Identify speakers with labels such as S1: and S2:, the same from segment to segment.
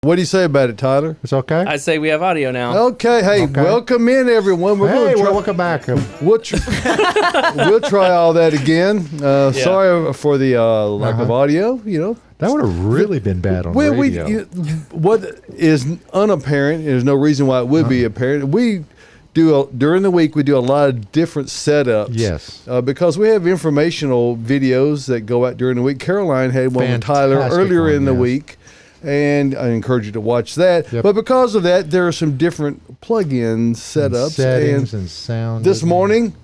S1: What do you say about it, Tyler?
S2: It's okay?
S3: I say we have audio now.
S1: Okay, hey, welcome in, everyone.
S2: Welcome back.
S1: We'll try all that again. Sorry for the lack of audio,
S2: That would have really been bad on radio.
S1: What is unapparent, there's no reason why it would be apparent. During the week, we do a lot of different setups.
S2: Yes.
S1: Because we have informational videos that go out during the week. Caroline had one with Tyler earlier in the week. And I encourage you to watch that. Yep. But because of that, there are some different plug-in setups.
S2: Settings and sound.
S1: This morning,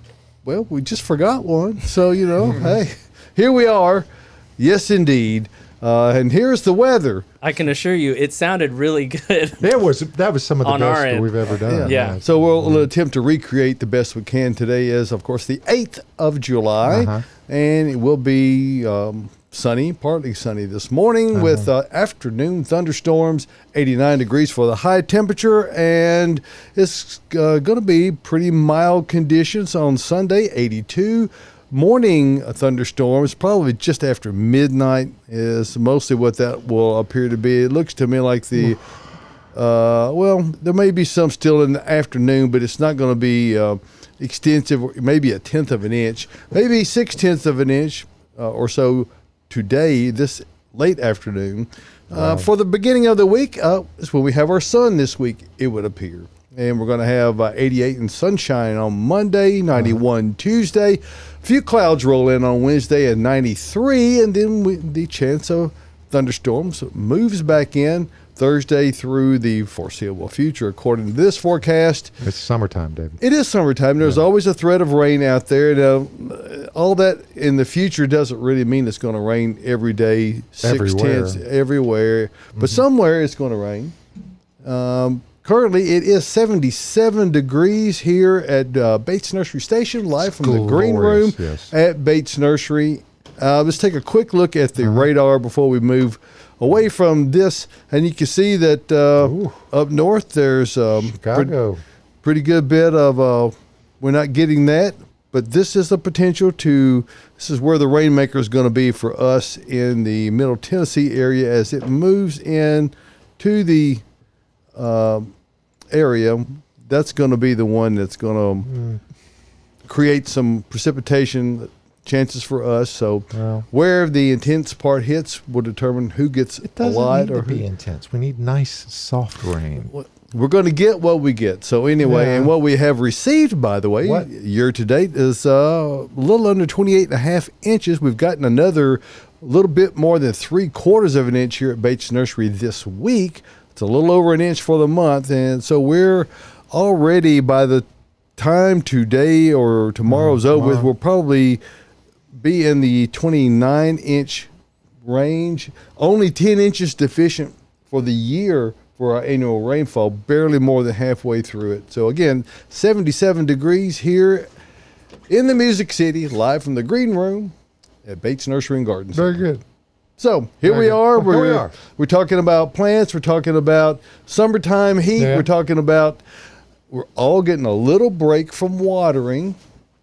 S1: well, we just forgot one. So, hey, here we are. Yes, indeed. And here's the weather.
S3: I can assure you, it sounded really good.
S2: That was some of the best we've ever done.
S3: Yeah.
S1: So we'll attempt to recreate the best we can. Today is, of course, the 8th of July. And it will be sunny, partly sunny this morning with afternoon thunderstorms, 89 degrees for the high temperature, and it's going to be pretty mild conditions on Sunday, 82. Morning thunderstorms, probably just after midnight, is mostly what that will appear to be. It looks to me like there may be some still in the afternoon, but it's not going to be extensive, maybe 1/10 of an inch, maybe 6/10 of an inch or so today, this late afternoon. For the beginning of the week, is when we have our sun this week, it would appear. And we're going to have 88 and sunshine on Monday, 91 Tuesday. A few clouds roll in on Wednesday at 93, and then the chance of thunderstorms moves back in Thursday through the foreseeable future, according to this forecast.
S2: It's summertime, David.
S1: It is summertime. There's always a threat of rain out there. All that in the future doesn't really mean it's going to rain every day, 6/10 everywhere. But somewhere it's going to rain. Currently, it is 77 degrees here at Bates Nursery Station, live from the green room at Bates Nursery. Let's take a quick look at the radar before we move away from this, and you can see that up north there's
S2: Chicago.
S1: Pretty good bit of we're not getting that, but this is a potential this is where the rainmaker is going to be for us in the Middle Tennessee area as it moves in to the area. That's going to be the one that's going to create some precipitation chances for us. So where the intense part hits will determine who gets a lot or who.
S2: Be intense. We need nice, soft rain.
S1: We're going to get what we get. So anyway, and what we have received, by the way, year to date is a little under 28.5 inches. We've gotten another little bit more than 3/4 of an inch here at Bates Nursery this week. It's a little over an inch for the month. And so we're already, by the time today or tomorrow's over with, we'll probably be in the 29-inch range. Only 10 inches deficient for the year for our annual rainfall, barely more than halfway through it. So again, 77 degrees here in the Music City, live from the green room at Bates Nursery and Garden Center.
S2: Very good.
S1: So here we are. We're talking about plants. We're talking about summertime heat. We're talking about we're all getting a little break from watering,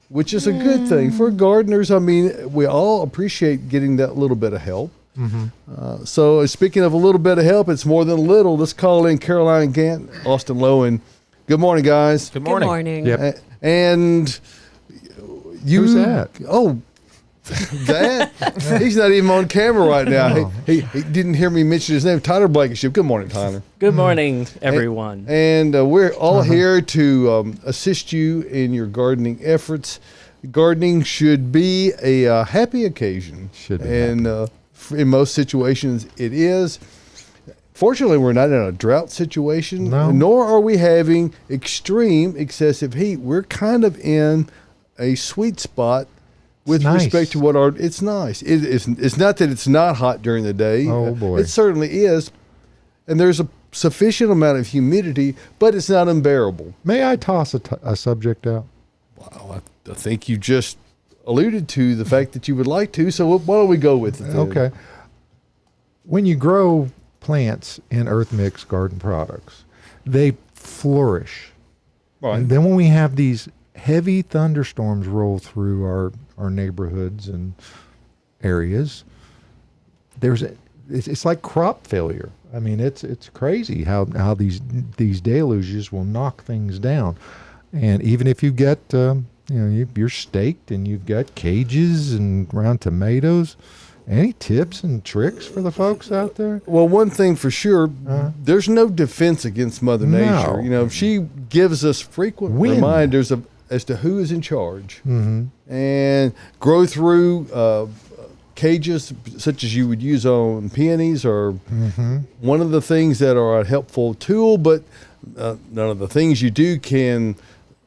S1: which is a good thing for gardeners. I mean, we all appreciate getting that little bit of help. So speaking of a little bit of help, it's more than a little. Let's call in Caroline Gant, Austin Lowen. Good morning, guys.
S3: Good morning.
S4: Good morning.
S2: Yep.
S1: And
S2: Who's that?
S1: Oh, that? He's not even on camera right now.
S2: No.
S1: He didn't hear me mention his name. Tyler Blankenship. Good morning, Tyler.
S3: Good morning, everyone.
S1: And we're all here to assist you in your gardening efforts. Gardening should be a happy occasion.
S2: Should be.
S1: And in most situations, it is. Fortunately, we're not in a drought situation, nor are we having extreme excessive heat. We're kind of in a sweet spot with respect to it's nice. It's not that it's not hot during the day.
S2: Oh, boy.
S1: It certainly is. And there's a sufficient amount of humidity, but it's not unbearable.
S2: May I toss a subject out?
S1: Well, I think you just alluded to the fact that you would like to, so why don't we go with it then?
S2: Okay. When you grow plants in EarthMix garden products, they flourish.
S1: Right.
S2: And then when we have these heavy thunderstorms roll through our neighborhoods and areas, it's like crop failure. I mean, it's crazy how these deluges will knock things down. And even if you get, you're staked and you've got cages and around tomatoes, any tips and tricks for the folks out there?
S1: Well, one thing for sure, there's no defense against Mother Nature.
S2: No.
S1: She gives us frequent reminders as to who is in charge. And grow through cages such as you would use on peonies are one of the things that are a helpful tool, but none of the things you do can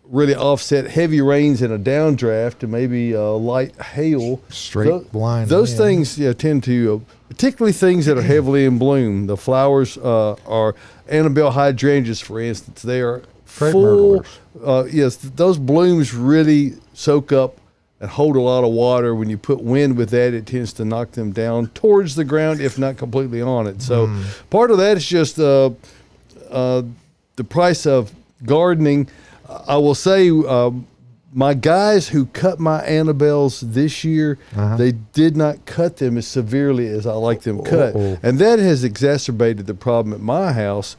S1: really offset heavy rains and a downdraft and maybe light hail.
S2: Blind.
S1: Those things tend to, particularly things that are heavily in bloom. The flowers are Annabelle hydrangeas, for instance. They are full. Yes, those blooms really soak up and hold a lot of water. When you put wind with that, it tends to knock them down towards the ground, if not completely on it. So part of that is just the price of gardening. I will say my guys who cut my Annabelles this year, they did not cut them as severely as I like them cut. And that has exacerbated the problem at my house.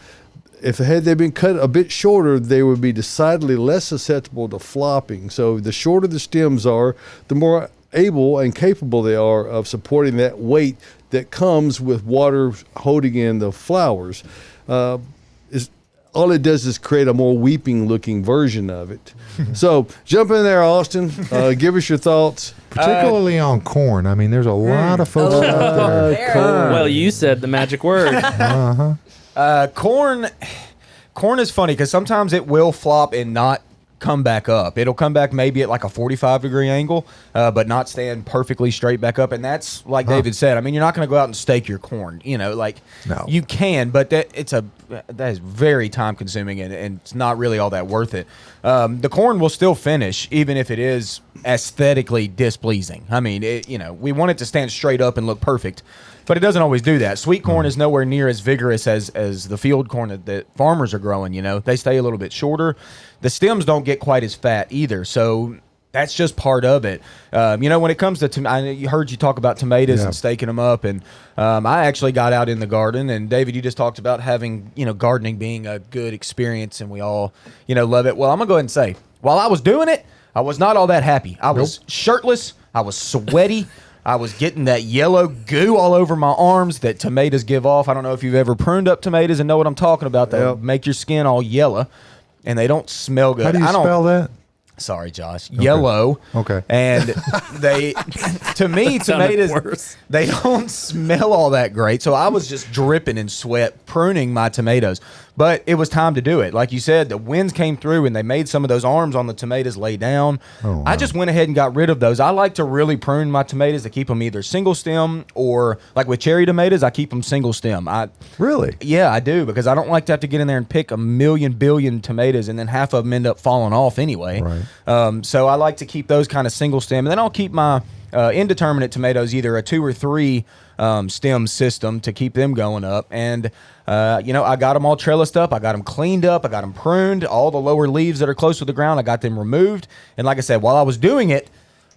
S1: If had they been cut a bit shorter, they would be decidedly less susceptible to flopping. So the shorter the stems are, the more able and capable they are of supporting that weight that comes with water holding in the flowers. All it does is create a more weeping-looking version of it. So jump in there, Austin. Give us your thoughts.
S2: Particularly on corn. I mean, there's a lot of folks out there.
S3: Well, you said the magic word.
S4: Corn is funny because sometimes it will flop and not come back up. It'll come back maybe at like a 45-degree angle, but not stand perfectly straight back up. And that's like David said. I mean, you're not going to go out and stake your corn. No. You can, but that is very time consuming and it's not really all that worth it. The corn will still finish even if it is aesthetically displeasing. I mean, we want it to stand straight up and look perfect. But it doesn't always do that. Sweet corn is nowhere near as vigorous as the field corn that farmers are growing. They stay a little bit shorter. The stems don't get quite as fat either. So that's just part of it. When it comes to I heard you talk about tomatoes and staking them up. And I actually got out in the garden. And David, you just talked about having, gardening being a good experience and we all, love it. Well, I'm going to go ahead and say, while I was doing it, I was not all that happy. I was shirtless. I was sweaty. I was getting that yellow goo all over my arms that tomatoes give off. I don't know if you've ever pruned up tomatoes and know what I'm talking about. They make your skin all yellow, and they don't smell good.
S2: How do you spell that?
S4: Sorry, Josh. Okay. Yellow.
S2: Okay.
S4: And to me, tomatoes, they don't smell all that great. So I was just dripping in sweat pruning my tomatoes. But it was time to do it. Like you said, the winds came through and they made some of those arms on the tomatoes lay down. Oh, wow. I just went ahead and got rid of those. I like to really prune my tomatoes to keep them either single stem or like with cherry tomatoes, I keep them single stem.
S2: Really?
S4: Yeah, I do, because I don't like to have to get in there and pick a million billion tomatoes and then half of them end up falling off anyway.
S2: Right.
S4: So I like to keep those kind of single stem. And then I'll keep my indeterminate tomatoes either a 2 or 3 stem system to keep them going up. And I got them all trellised up. I got them cleaned up. I got them pruned. All the lower leaves that are close to the ground, I got them removed. And like I said, while I was doing it,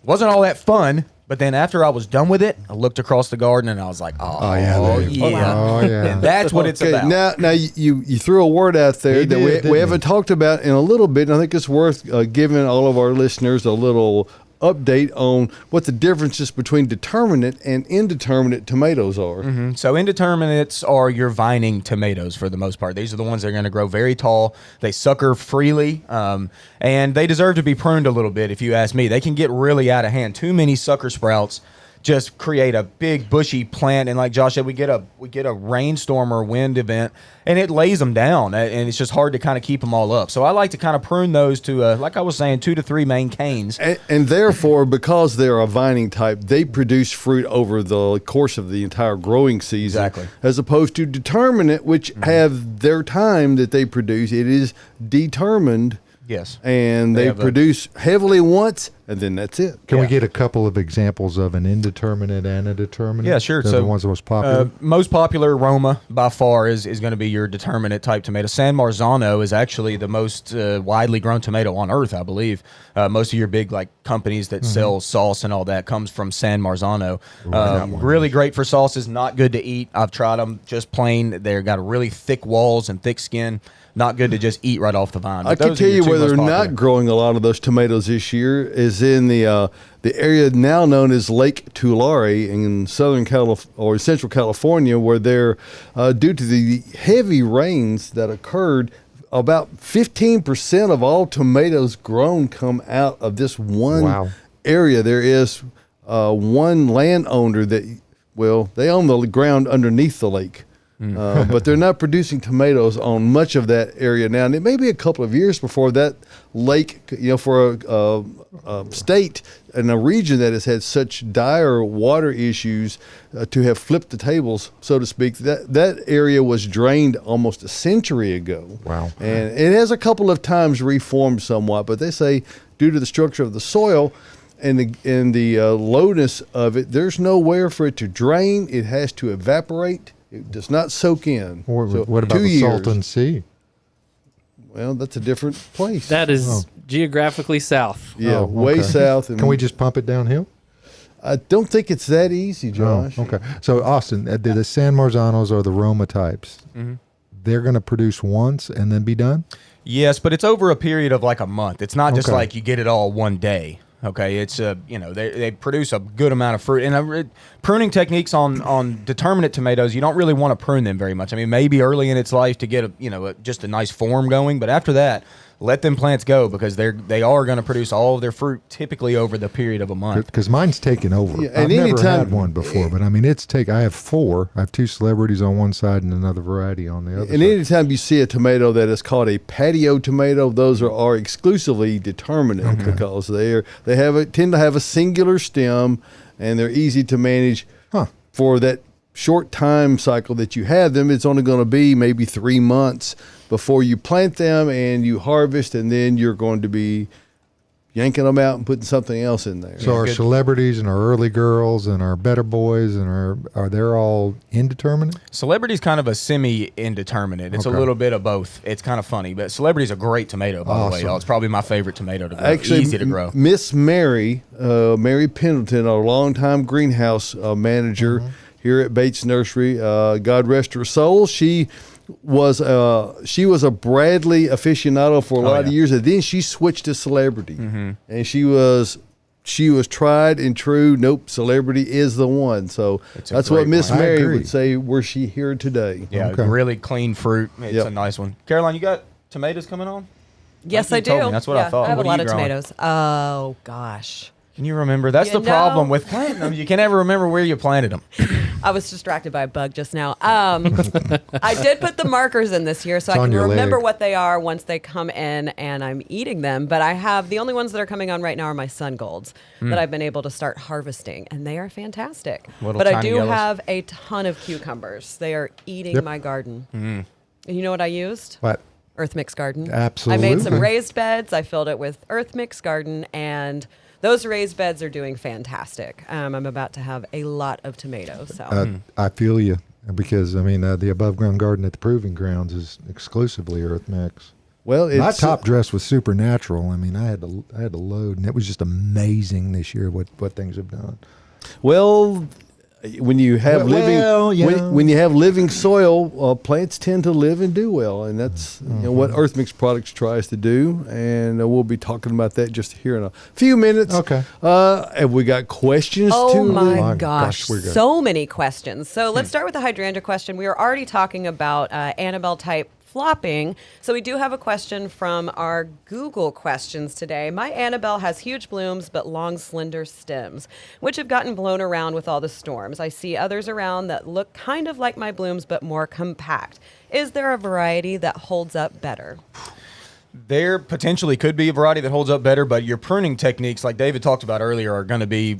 S4: wasn't all that fun. But then after I was done with it, I looked across the garden and I was like, oh yeah. And that's what it's about.
S1: Now you threw a word out there that we haven't talked about in a little bit. And I think it's worth giving all of our listeners a little update on what the differences between determinate and indeterminate tomatoes are.
S4: Mm-hmm. So indeterminates are your vining tomatoes for the most part. These are the ones that are going to grow very tall. They sucker freely, and they deserve to be pruned a little bit, if you ask me. They can get really out of hand. Too many sucker sprouts just create a big bushy plant, and like Josh said, we get a rainstorm or wind event, and it lays them down, and it's just hard to kind of keep them all up. So I like to kind of prune those to, like I was saying, 2 to 3 main canes.
S1: And therefore, because they're a vining type, they produce fruit over the course of the entire growing season.
S4: Exactly.
S1: As opposed to determinate, which have their time that they produce. It is determined.
S4: Yes.
S1: And they produce heavily once, and then that's it.
S2: Can we get a couple of examples of an indeterminate and a determinate?
S4: Yeah, sure.
S2: They're
S4: So
S2: the ones most popular.
S4: Most popular Roma by far is going to be your determinate type tomato. San Marzano is actually the most widely grown tomato on earth, I believe. Most of your big companies that sell sauce and all that comes from San Marzano. Really great for sauces, not good to eat. I've tried them just plain. They've got really thick walls and thick skin. Not good to just eat right off the vine.
S1: I can tell you where they're not growing a lot of those tomatoes this year is in the area now known as Lake Tulare in Southern California or Central California, where they're due to the heavy rains that occurred. About 15% of all tomatoes grown come out of this one area. There is one landowner that, they own the ground underneath the lake. But they're not producing tomatoes on much of that area now. And it may be a couple of years before that lake, for a state and a region that has had such dire water issues to have flipped the tables, so to speak. That area was drained almost a century ago.
S2: Wow.
S1: And it has a couple of times reformed somewhat, but they say due to the structure of the soil and the lowness of it, there's nowhere for it to drain. It has to evaporate. It does not soak in.
S2: Or
S1: So
S2: what about
S1: 2
S2: the
S1: years.
S2: Salton Sea?
S1: Well, that's a different place.
S3: That is geographically south.
S1: way south. And
S2: Can we just pump it downhill?
S1: I don't think it's that easy, Josh.
S2: Oh, okay. So, Austin, the San Marzanos are the Roma types. They're going to produce once and then be done?
S4: Yes, but it's over a period of a month. It's not just like you get it all one day. Okay, it's they produce a good amount of fruit, and pruning techniques on determinate tomatoes, you don't really want to prune them very much. I mean, maybe early in its life to get just a nice form going, but after that, let them plants go because they are going to produce all of their fruit typically over the period of a month.
S2: Because mine's taken over.
S1: Yeah,
S2: I've
S1: and
S2: never
S1: anytime-
S2: had one before, but I mean, I have 4. I have 2 celebrities on one side and another variety on the other
S1: And
S2: side.
S1: anytime you see a tomato that is called a patio tomato, those are exclusively determinate because tend to have a singular stem, and they're easy to manage for that short time cycle that you have them. It's only going to be maybe 3 months before you plant them and you harvest, and then you're going to be yanking them out and putting something else in there.
S2: So our celebrities and our early girls and our better boys and are they all indeterminate?
S4: Celebrity's kind of a semi-indeterminate. It's a little bit of both. It's kind of funny, but celebrity's a great tomato, by the way, y'all. It's probably my favorite tomato to grow.
S1: Actually,
S4: easy to grow.
S1: Miss Mary Pendleton, our longtime greenhouse manager here at Bates Nursery, God rest her soul, she was a Bradley aficionado for a lot of years, and then she switched to celebrity, and she was tried and true. Nope, celebrity is the one. So that's what Miss Mary would say were she here today.
S4: Yeah, really clean fruit. It's a nice one. Caroline, you got tomatoes coming on?
S5: Yes, I do.
S4: Told me. That's what I thought.
S5: I have
S4: What
S5: a
S4: are
S5: lot
S4: you
S5: of
S4: growing?
S5: tomatoes. Oh, gosh.
S4: Can you remember? That's the problem with planting them. You can never remember where you planted them.
S5: I was distracted by a bug just now. I did put the markers in this year so I can remember what they are once they come in and I'm eating them. But I have the only ones that are coming on right now are my sun golds that I've been able to start harvesting, and they are fantastic. But I do have a ton of cucumbers. They are eating my garden. And you know what I used?
S2: What?
S5: EarthMix Garden.
S2: Absolutely.
S5: I made some raised beds. I filled it with EarthMix Garden, and those raised beds are doing fantastic. I'm about to have a lot of tomatoes. So
S2: I feel you, because I mean the above ground garden at the Proving Grounds is exclusively EarthMix.
S1: Well,
S2: My top dress was Supernatural. I mean, I had to load, and it was just amazing this year what things have done.
S1: Well, when you have when you have living soil, plants tend to live and do well, and that's what EarthMix Products tries to do. And we'll be talking about that just here in a few minutes.
S2: Okay.
S1: Have we got questions?
S5: Oh
S1: too?
S5: my gosh,
S2: we're good.
S5: so many questions. So let's start with the hydrangea question. We were already talking about Annabelle type flopping. So we do have a question from our Google questions today. My Annabelle has huge blooms but long, slender stems, which have gotten blown around with all the storms. I see others around that look kind of like my blooms but more compact. Is there a variety that holds up better?
S4: There potentially could be a variety that holds up better, but your pruning techniques, like David talked about earlier, are going to be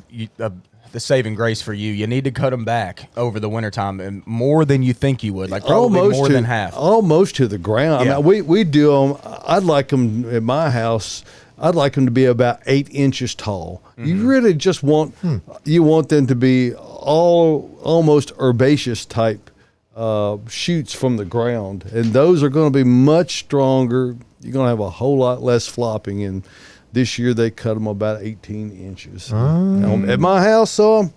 S4: the saving grace for you. You need to cut them back over the wintertime, and more than you think you would, like probably more than half.
S1: Almost to the ground.
S4: Yeah.
S1: I mean, we do them. I'd like them at my house I'd like them to be about 8 inches tall. You really just want you want them to be almost herbaceous type shoots from the ground, and those are going to be much stronger. You're going to have a whole lot less flopping, and this year they cut them about 18 inches. At my house, so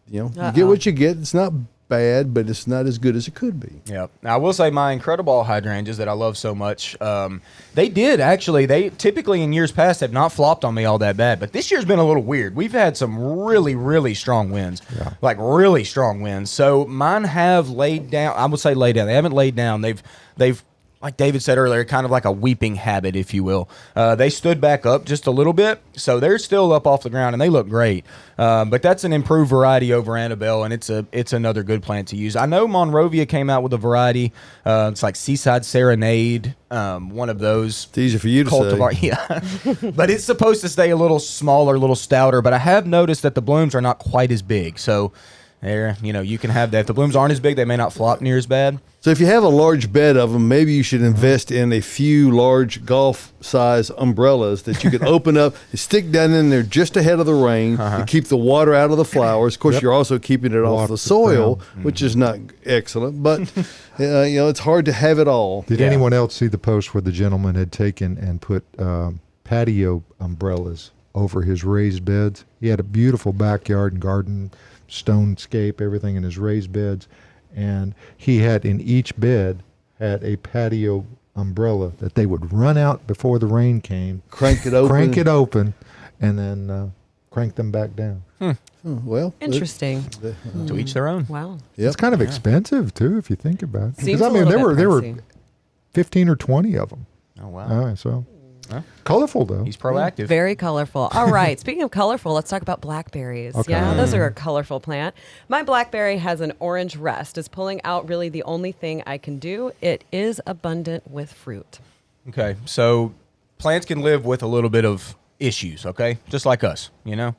S1: you get what you get. It's not bad, but it's not as good as it could be.
S4: Yeah. Now, I will say my incredible hydrangeas that I love so much, they typically in years past have not flopped on me all that bad, but this year's been a little weird. We've had some really, really strong winds, like really strong winds. So mine have laid down. I would say laid down. They haven't laid down. They've like David said earlier, kind of like a weeping habit, if you will. They stood back up just a little bit, so they're still up off the ground, and they look great. But that's an improved variety over Annabelle, and it's another good plant to use. I know Monrovia came out with a variety. It's like Seaside Serenade, one of those.
S1: It's easy for you to say.
S4: Yeah. But it's supposed to stay a little smaller, a little stouter, but I have noticed that the blooms are not quite as big. So there, you can have that. If the blooms aren't as big, they may not flop near as bad.
S1: So if you have a large bed of them, maybe you should invest in a few large golf-size umbrellas that you can open up and stick down in there just ahead of the rain to keep the water out of the flowers. Of course, you're also keeping it off the soil, which is not excellent. But it's hard to have it all.
S2: Did anyone else see the post where the gentleman had taken and put patio umbrellas over his raised beds? He had a beautiful backyard and garden, stonescape, everything in his raised beds. And he had in each bed had a patio umbrella that they would run out before the rain came,
S1: crank it open,
S2: and then crank them back down.
S1: Oh, well,
S5: interesting.
S4: To each their own.
S5: Wow.
S1: Yep.
S2: It's kind of expensive too, if you think about it.
S5: Seems
S2: Because I mean, there were
S5: pricey.
S2: 15 or 20 of them.
S4: Oh, wow.
S2: So colorful though.
S4: He's proactive.
S5: Very colorful. All right. Speaking of colorful, let's talk about blackberries.
S2: Okay.
S5: Yeah, those are a colorful plant. My blackberry has an orange rest. It's pulling out really the only thing I can do. It is abundant with fruit.
S4: Okay, so plants can live with a little bit of issues, okay? Just like us, we
S1: don't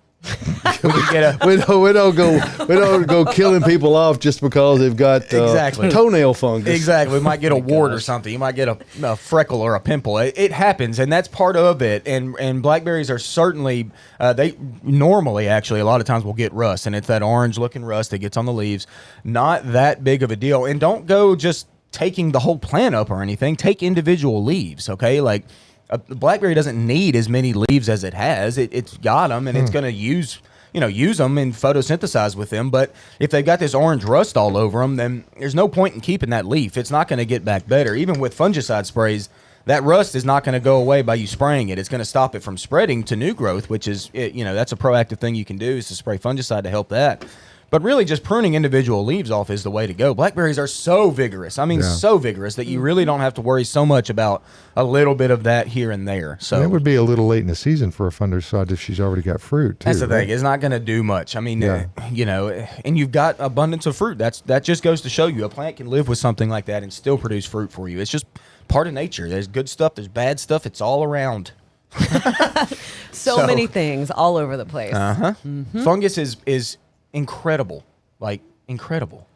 S1: go killing people off just because they've got toenail fungus.
S4: Exactly. We might get a wart or something. You might get a freckle or a pimple. It happens, and that's part of it. And blackberries are certainly, they normally actually a lot of times will get rust, and it's that orange-looking rust that gets on the leaves. Not that big of a deal. And don't go just taking the whole plant up or anything. Take individual leaves, okay? Like, a blackberry doesn't need as many leaves as it has. It's got them, and it's going to use them and photosynthesize with them. But if they've got this orange rust all over them, then there's no point in keeping that leaf. It's not going to get back better. Even with fungicide sprays, that rust is not going to go away by you spraying it. It's going to stop it from spreading to new growth, which is, that's a proactive thing you can do, is to spray fungicide to help that. But really, just pruning individual leaves off is the way to go. Blackberries are so vigorous. I mean, so vigorous that you really don't have to worry so much about a little bit of that here and there. So
S2: and it would be a little late in the season for a fungicide if she's already got fruit, too.
S4: That's the thing. It's not going to do much. I mean, and you've got abundance of fruit. That just goes to show you a plant can live with something like that and still produce fruit for you. It's just part of nature. There's good stuff. There's bad stuff. It's all around.
S5: So many things all over the place.
S4: Fungus is incredible, like incredible.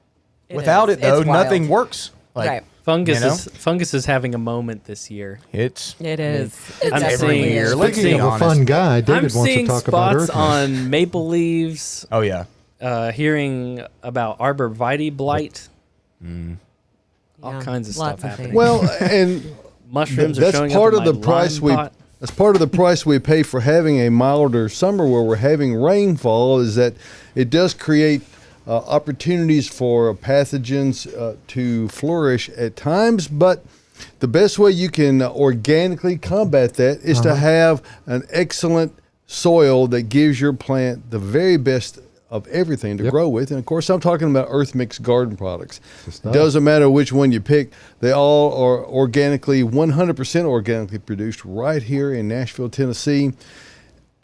S5: It
S4: Without
S5: is.
S4: it, though,
S5: It's wild.
S4: nothing works. Like,
S5: Right.
S3: Fungus is having a moment this year.
S5: It is. It's
S3: I'm
S5: every
S3: seeing-
S5: year.
S4: Let's
S2: Speaking
S4: be
S2: of a fun
S4: honest.
S2: guy, David
S3: I'm
S2: wants to
S3: seeing
S2: talk about
S3: spots
S2: EarthMix.
S3: on maple leaves.
S4: Oh yeah,
S3: Hearing about arborvitae blight. All
S5: Yeah,
S3: kinds of
S5: lots
S3: stuff
S5: of
S3: happening.
S5: things.
S1: Well, and
S3: Mushrooms are
S1: that's
S3: showing
S1: part
S3: up
S1: of
S3: in
S1: the
S3: my
S1: price
S3: lime pot.
S1: That's part of the price we pay for having a milder summer where we're having rainfall, is that it does create opportunities for pathogens to flourish at times. But the best way you can organically combat that is to have an excellent soil that gives your plant the very best of everything to grow with. And of course, I'm talking about EarthMix garden products. It doesn't matter which one you pick. They all are organically, 100% organically produced right here in Nashville, Tennessee.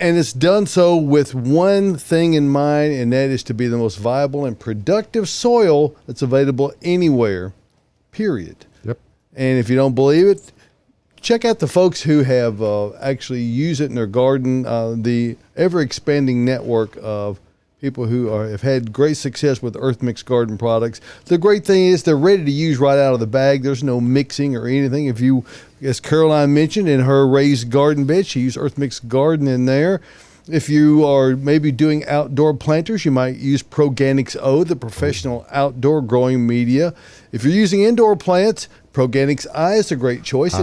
S1: And it's done so with one thing in mind, and that is to be the most viable and productive soil that's available anywhere, period.
S2: Yep.
S1: And if you don't believe it, check out the folks who have actually used it in their garden, the ever-expanding network of people who have had great success with EarthMix garden products. The great thing is they're ready to use right out of the bag. There's no mixing or anything. If you, as Caroline mentioned, in her raised garden bed, she used EarthMix Garden in there. If you are maybe doing outdoor planters, you might use Proganics O, the professional outdoor growing media. If you're using indoor plants, Proganics I is a great choice.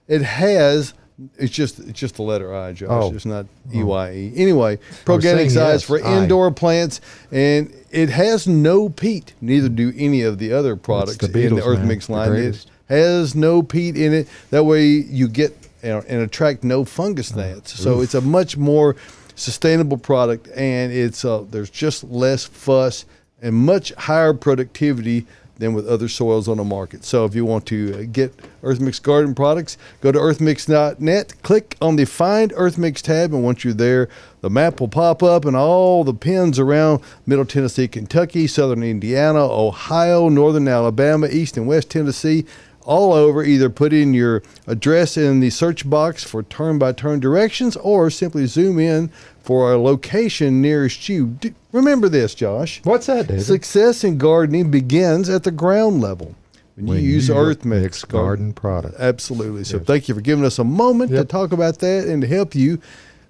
S1: It has, it's just the letter I, Josh.
S2: Oh.
S1: It's not EYE. Anyway, Proganics I is for indoor plants, and it has no peat. Neither do any of the other products in the EarthMix line. It has no peat in it. That way you get and attract no fungus gnats. So it's a much more sustainable product, and it's there's just less fuss and much higher productivity than with other soils on the market. So if you want to get EarthMix garden products, go to earthmix.net, click on the Find EarthMix tab, and once you're there, the map will pop up and all the pins around Middle Tennessee, Kentucky, Southern Indiana, Ohio, Northern Alabama, East and West Tennessee, all over. Either put in your address in the search box for turn-by-turn directions or simply zoom in for a location nearest you. Remember this, Josh.
S2: What's that, David?
S1: Success in gardening begins at the ground level when you use EarthMix
S2: garden product.
S1: Absolutely. So thank you for giving us a moment to talk about that and to help you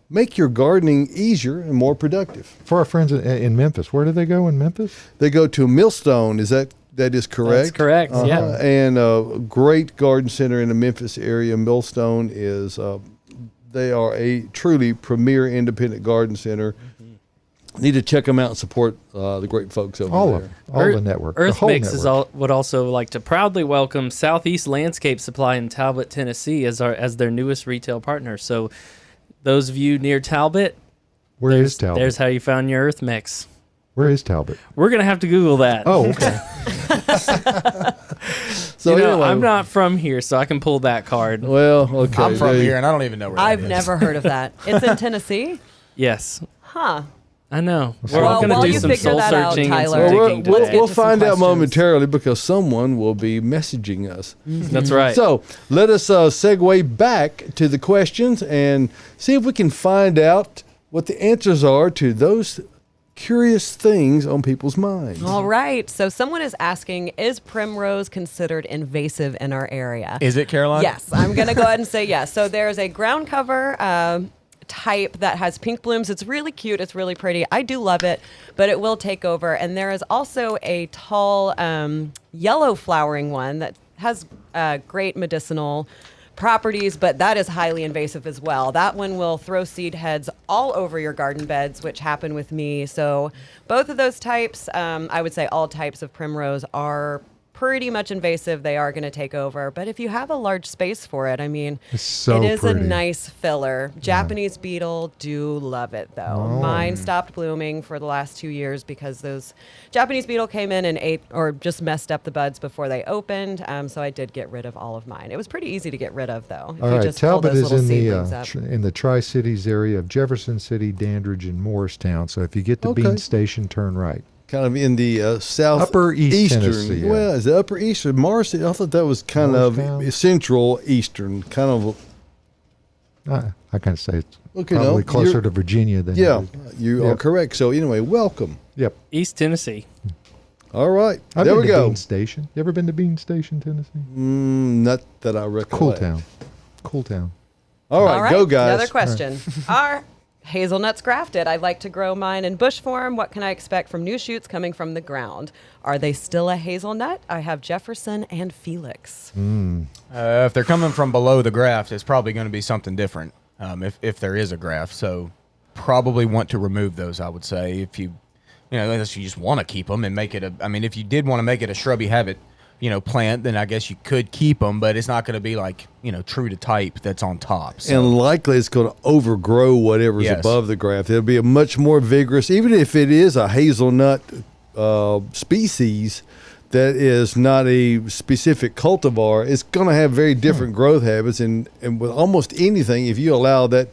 S1: make your gardening easier and more productive.
S2: For our friends in Memphis, where do they go in Memphis?
S1: They go to Millstone. That is correct?
S3: That's correct, yeah.
S1: And a great garden center in the Memphis area. Millstone is, they are a truly premier independent garden center. Need to check them out and support the great folks over there.
S2: All the network.
S3: EarthMix would also like to proudly welcome Southeast Landscape Supply in Talbot, Tennessee as their newest retail partner. So those of you near Talbot,
S2: where is Talbot?
S3: There's how you found your EarthMix.
S2: Where is Talbot?
S3: We're going to have to Google that.
S2: Oh, okay.
S1: So
S3: anyway, I'm not from here, so I can pull that card.
S1: Well, okay.
S4: I'm from here, and I don't even know where that
S5: I've
S4: is.
S5: never heard of that. It's in Tennessee?
S3: Yes.
S5: Huh.
S3: I know.
S5: Well,
S3: We're all going
S5: while
S3: to do
S5: you
S3: some
S5: figure
S3: soul
S5: that out,
S3: searching and some
S5: Tyler,
S3: digging
S5: let's
S3: today.
S5: get
S1: We'll
S5: to some
S1: find out
S5: questions.
S1: momentarily because someone will be messaging us.
S3: That's right.
S1: So let us segue back to the questions and see if we can find out what the answers are to those curious things on people's minds.
S5: All right. So someone is asking, is Primrose considered invasive in our area?
S4: Is it, Caroline?
S5: Yes. I'm going to go ahead and say yes. So there's a ground cover type that has pink blooms. It's really cute. It's really pretty. I do love it, but it will take over. And there is also a tall yellow flowering one that has great medicinal properties, but that is highly invasive as well. That one will throw seed heads all over your garden beds, which happen with me. So both of those types, I would say all types of primrose are pretty much invasive. They are going to take over. But if you have a large space for it, I mean,
S2: It's so
S5: it is
S2: pretty.
S5: a nice filler. Japanese beetle, do love it though. Mine stopped blooming for the last 2 years because those Japanese beetle came in and ate or just messed up the buds before they opened. So I did get rid of all of mine. It was pretty easy to get rid of though. If
S2: All
S5: you
S2: right,
S5: just pull
S2: Talbot
S5: those
S2: is
S5: little
S2: in
S5: seedlings up.
S2: in the Tri-Cities area of Jefferson City, Dandridge, and Morristown. So if you get to Bean Station, turn right.
S1: Kind of in the south
S2: Upper East
S1: eastern.
S2: Tennessee, yeah.
S1: Well, is it upper eastern? Morris? I thought that was kind of
S2: Morristown?
S1: central eastern. Kind of.
S2: I kind of say it's
S1: Okay,
S2: probably
S1: no,
S2: closer
S1: you're-
S2: to Virginia than
S1: Yeah,
S2: it is.
S1: you are correct. So anyway, welcome.
S2: Yep.
S3: East Tennessee.
S1: All right,
S2: I've
S1: there
S2: been
S1: we
S2: to
S1: go.
S2: Bean Station. You ever been to Bean Station, Tennessee?
S1: Not that I recollect.
S2: Cool town. Cool town.
S1: All right, go guys.
S5: Another question. Are hazelnuts grafted? I'd like to grow mine in bush form. What can I expect from new shoots coming from the ground? Are they still a hazelnut? I have Jefferson and Felix.
S4: If they're coming from below the graft, it's probably going to be something different. If there is a graft, so probably want to remove those. I would say if you unless you just want to keep them and make it if you did want to make it a shrubby habit, plant, then I guess you could keep them, but it's not going to be like true to type that's on top. So.
S1: And likely it's going to overgrow whatever's above the graft. It'll be a much more vigorous, even if it is a hazelnut species that is not a specific cultivar, it's going to have very different growth habits. And with almost anything, if you allow that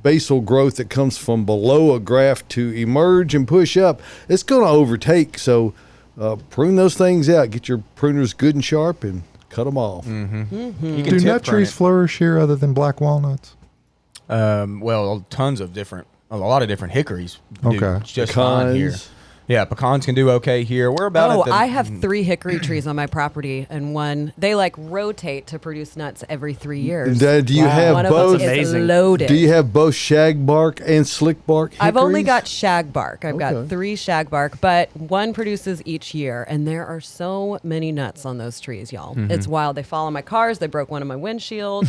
S1: basal growth that comes from below a graft to emerge and push up, it's going to overtake. So prune those things out. Get your pruners good and sharp and cut them off.
S5: Mm-hmm.
S4: You can
S2: Do
S4: tip
S2: nut
S4: prune
S2: trees
S4: it.
S2: flourish here other than black walnuts?
S4: Well, tons of different a lot of different hickories do
S2: Okay.
S4: just fine here. Yeah, pecans can do okay here. We're about
S5: I have 3 hickory trees on my property, and they like rotate to produce nuts every 3 years.
S1: Do you have
S5: One
S1: both?
S5: of them is
S3: Amazing.
S5: loaded.
S1: Do you have both shagbark and slickbark?
S5: I've only
S1: hickories?
S5: got shagbark. I've
S1: Okay.
S5: got 3 shagbark, but one produces each year, and there are so many nuts on those trees, y'all. It's wild. They fall on my cars. They broke one of my windshields,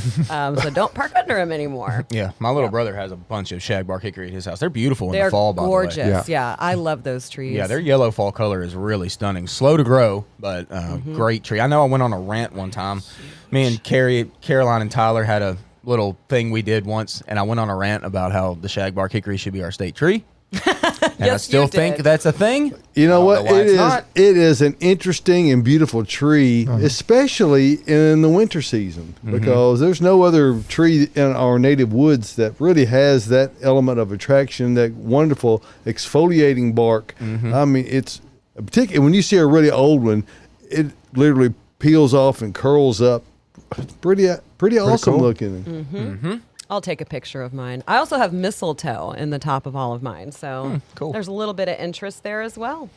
S5: so don't park under them anymore.
S4: Yeah, my little brother has a bunch of shagbark hickory at his house. They're beautiful in
S5: They're
S4: the fall, by the way.
S5: gorgeous. Yeah, I love those trees.
S4: Yeah, their yellow fall color is really stunning. Slow to grow, but great tree. I know I went on a rant one time. Me and Caroline and Tyler had a little thing we did once, and I went on a rant about how the shagbark hickory should be our state tree. And I
S5: Yes,
S4: still
S5: you
S4: think
S5: did.
S4: that's a thing.
S1: You know
S4: I
S1: what?
S4: don't know why
S1: It
S4: it's
S1: is.
S4: not.
S1: It is an interesting and beautiful tree, especially in the winter season, because there's no other tree in our native woods that really has that element of attraction, that wonderful exfoliating bark. I mean, it's particularly when you see a really old one, it literally peels off and curls up. It's pretty awesome
S2: cool.
S1: looking.
S5: I'll take a picture of mine. I also have mistletoe in the top of all of mine, so
S4: cool.
S5: there's a little bit of interest there as well.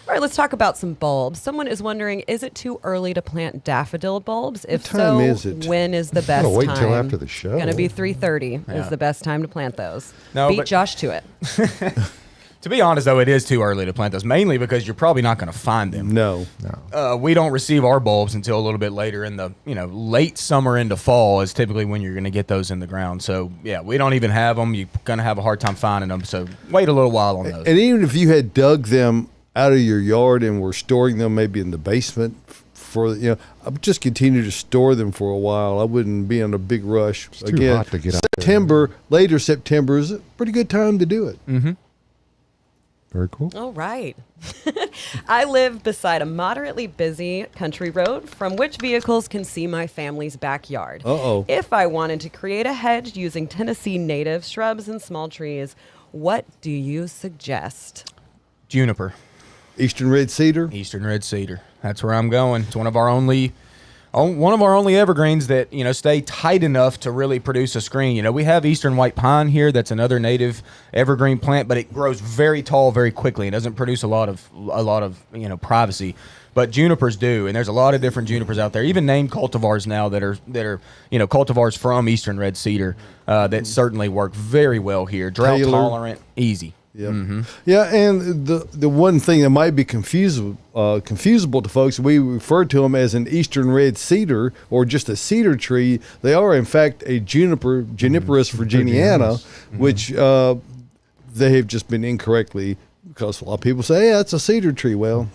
S5: All right, let's talk about some bulbs. Someone is wondering, is it too early to plant daffodil bulbs? If
S1: time
S5: so,
S1: is it?
S5: when is the best
S2: wait
S5: time?
S2: until after the show.
S5: Going to be 3:30
S4: Yeah.
S5: is the best time to plant those.
S4: No,
S5: Beat
S4: but-
S5: Josh to it.
S4: To be honest, though, it is too early to plant those, mainly because you're probably not going to find them.
S1: No.
S4: We don't receive our bulbs until a little bit later in the, late summer into fall is typically when you're going to get those in the ground. So, yeah, we don't even have them. You're going to have a hard time finding them. So, wait a little while on those.
S1: And even if you had dug them out of your yard and were storing them maybe in the basement I would just continue to store them for a while. I wouldn't be in a big rush.
S2: It's too hot to get out there.
S1: Later September is a pretty good time to do it.
S2: Very cool.
S5: All right. I live beside a moderately busy country road from which vehicles can see my family's backyard.
S1: Uh-oh.
S5: If I wanted to create a hedge using Tennessee native shrubs and small trees, what do you suggest?
S4: Juniper,
S1: Eastern red cedar.
S4: Eastern red cedar. That's where I'm going. It's one of our only evergreens that stay tight enough to really produce a screen. We have eastern white pine here. That's another native evergreen plant, but it grows very tall very quickly. It doesn't produce a lot of privacy. But junipers do, and there's a lot of different junipers out there, even named cultivars now that are cultivars from eastern red cedar that certainly work very well here. Drought
S1: Taylor.
S4: tolerant, easy.
S1: Yeah, yeah, and the one thing that might be confusable to folks, we refer to them as an eastern red cedar or just a cedar tree. They are in fact a Juniperus virginiana, which they have just been incorrectly, because a lot of people say, yeah, it's a cedar tree. Well,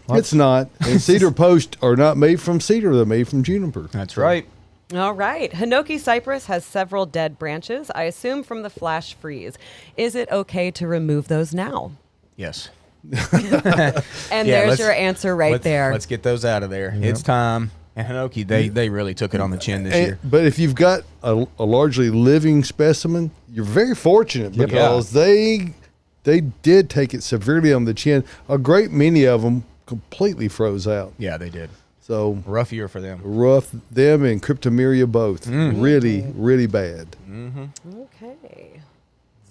S1: it's not. And cedar posts are not made from cedar; they're made from juniper.
S4: That's right.
S5: All right. Hinoki cypress has several dead branches, I assume from the flash freeze. Is it okay to remove those now?
S4: Yes.
S5: And there's your answer right there.
S4: Let's get those out of there. It's time. And Hinoki, they really took it on the chin this year.
S1: But if you've got a largely living specimen, you're very fortunate because they did take it severely on the chin. A great many of them completely froze out.
S4: Yeah, they did.
S1: So
S4: Rough year for them.
S1: them and Cryptomeria both. Really, really bad.
S5: Okay.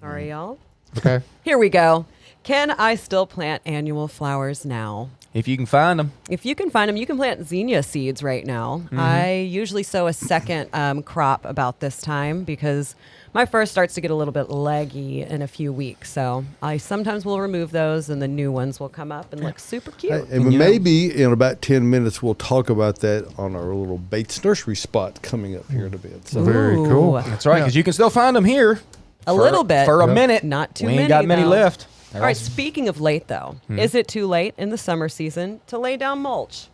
S5: Sorry, y'all.
S2: Okay.
S5: Here we go. Can I still plant annual flowers now?
S4: If you can find them.
S5: If you can find them, you can plant zinnia seeds right now. I usually sow a second crop about this time because my first starts to get a little bit leggy in a few weeks. So I sometimes will remove those and the new ones will come up and look super cute.
S1: And maybe in about 10 minutes, we'll talk about that on our little Bates nursery spot coming up here in a bit. So
S2: Very
S5: Ooh.
S2: cool.
S4: That's right, because you can still find them here.
S5: A little bit.
S4: For a
S2: Yep.
S4: minute.
S5: Not too
S4: we
S5: many,
S4: ain't got many
S5: though.
S4: left.
S5: All right, speaking of late, though, is it too late in the summer season to lay down mulch?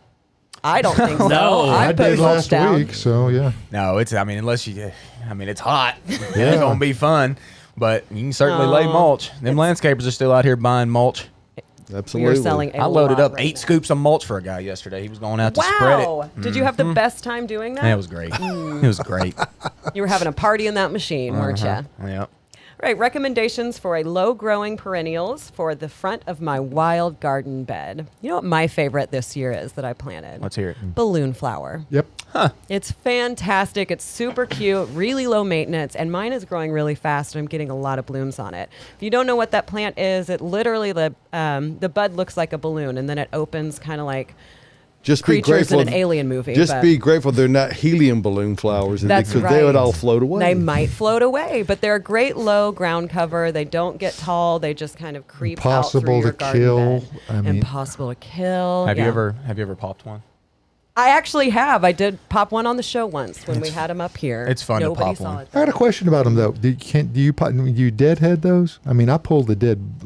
S5: I don't think so.
S3: No,
S5: I
S2: I
S5: put
S2: did
S5: mulch
S2: last
S5: down.
S2: week, so yeah.
S4: No, it's it's hot. It ain't going to be fun. But you can certainly lay
S5: No.
S4: mulch. Them landscapers are still out here buying mulch.
S5: We
S1: absolutely.
S5: are selling a
S4: I loaded
S5: lot
S4: up
S5: right
S4: 8
S5: now.
S4: scoops of mulch for a guy yesterday. He was going out to spread it.
S5: Wow. Did you have the best time doing that?
S4: Yeah, it was great. It was great.
S5: You were having a party in that machine, weren't you?
S4: Yeah.
S5: Right, recommendations for a low-growing perennials for the front of my wild garden bed. You know what my favorite this year is that I planted?
S4: Let's hear it.
S5: Balloon flower.
S2: Yep.
S5: It's fantastic. It's super cute, really low maintenance, and mine is growing really fast, and I'm getting a lot of blooms on it. If you don't know what that plant is, it literally, the bud looks like a balloon, and then it opens kind of like
S1: Just be
S5: creatures
S1: grateful.
S5: in an alien movie.
S1: Just
S5: but
S1: be grateful they're not helium balloon flowers.
S5: That's
S1: because
S5: right.
S1: they would all float away.
S5: They might float away, but they're a great low ground cover. They don't get tall. They just kind of creep out through
S2: Impossible
S5: your
S2: to
S5: garden
S2: kill.
S5: bed.
S2: I mean-
S5: Impossible to kill.
S4: Have
S5: Yeah.
S4: you ever popped one?
S5: I actually have. I did pop one on the show once when we had them up here.
S4: It's fun to
S5: Nobody
S4: pop
S5: saw
S4: one.
S5: it.
S2: I got a question about them though. Do you deadhead those? I mean, I pulled the dead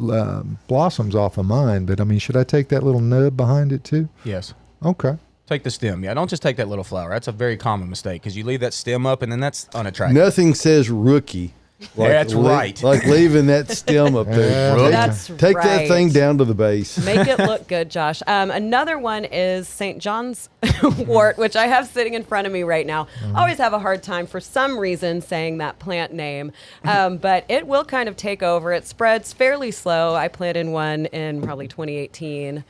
S2: blossoms off of mine, but I mean, should I take that little nub behind it too?
S4: Yes.
S2: Okay.
S4: Take the stem. Yeah, don't just take that little flower. That's a very common mistake because you leave that stem up and then that's unattractive.
S1: Nothing says rookie.
S4: That's right.
S1: Like leaving that stem up there.
S2: Yeah,
S5: That's
S1: Take
S5: right.
S1: that thing down to the base.
S5: Make it look good, Josh. Another one is St. John's wort, which I have sitting in front of me right now. I always have a hard time for some reason saying that plant name, but it will kind of take over. It spreads fairly slow. I planted one in probably 2018.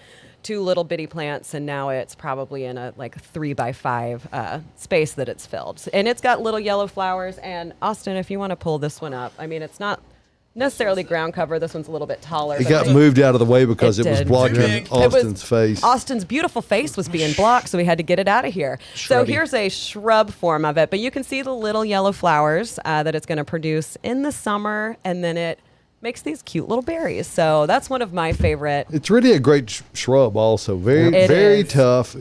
S5: 2 little bitty plants, and now it's probably in a like 3x5 space that it's filled. And it's got little yellow flowers. And Austin, if you want to pull this one up, I mean, it's not necessarily ground cover. This one's a little bit taller.
S1: It
S5: but
S1: got
S5: it-
S1: moved out of the way because
S5: It
S1: it was
S5: did.
S1: blocking
S4: It
S5: was-
S1: Austin's face.
S5: Austin's beautiful face was being blocked, so we had to get it out of here. So
S4: Shrubby.
S5: here's a shrub form of it, but you can see the little yellow flowers that it's going to produce in the summer, and then it makes these cute little berries. So that's one of my favorite.
S1: It's really a great shrub also. Very,
S5: It
S1: very
S5: is.
S1: tough.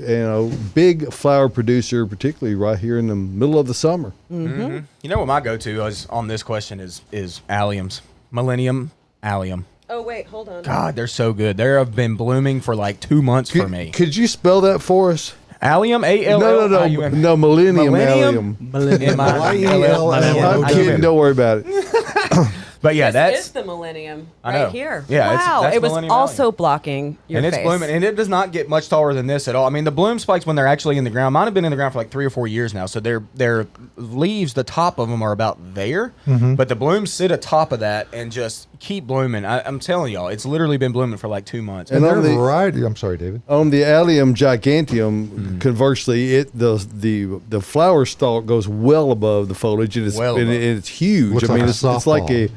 S1: Big flower producer, particularly right here in the middle of the summer.
S4: You know what my go-to is on this question is alliums. Millennium allium.
S5: Oh, wait, hold on.
S4: God, they're so good. They have been blooming for like 2 months for me.
S1: Could you spell that for us?
S4: Allium, A-L-L-I-U-M.
S1: No, Millennium Allium. I'm kidding. Don't worry about it.
S4: But yeah,
S5: This
S4: that's
S5: is the millennium
S4: I know.
S5: right here.
S4: Yeah,
S5: wow.
S4: that's
S5: It was
S4: millennium
S5: also blocking your
S4: and it's
S5: face.
S4: blooming, and it does not get much taller than this at all. I mean, the bloom spikes when they're actually in the ground. Mine have been in the ground for like 3 or 4 years now, so their leaves, the top of them are about there, but the blooms sit atop of that and just keep blooming. I'm telling y'all, it's literally been blooming for like 2 months.
S1: And
S2: And
S1: on
S2: they're
S1: the-
S2: variety. I'm sorry, David.
S1: On the Allium giganteum, conversely, the flower stalk goes well above the foliage, and it's,
S4: Well
S1: and
S4: above.
S1: it's huge.
S2: Looks
S1: I mean,
S2: like a
S1: it's like a.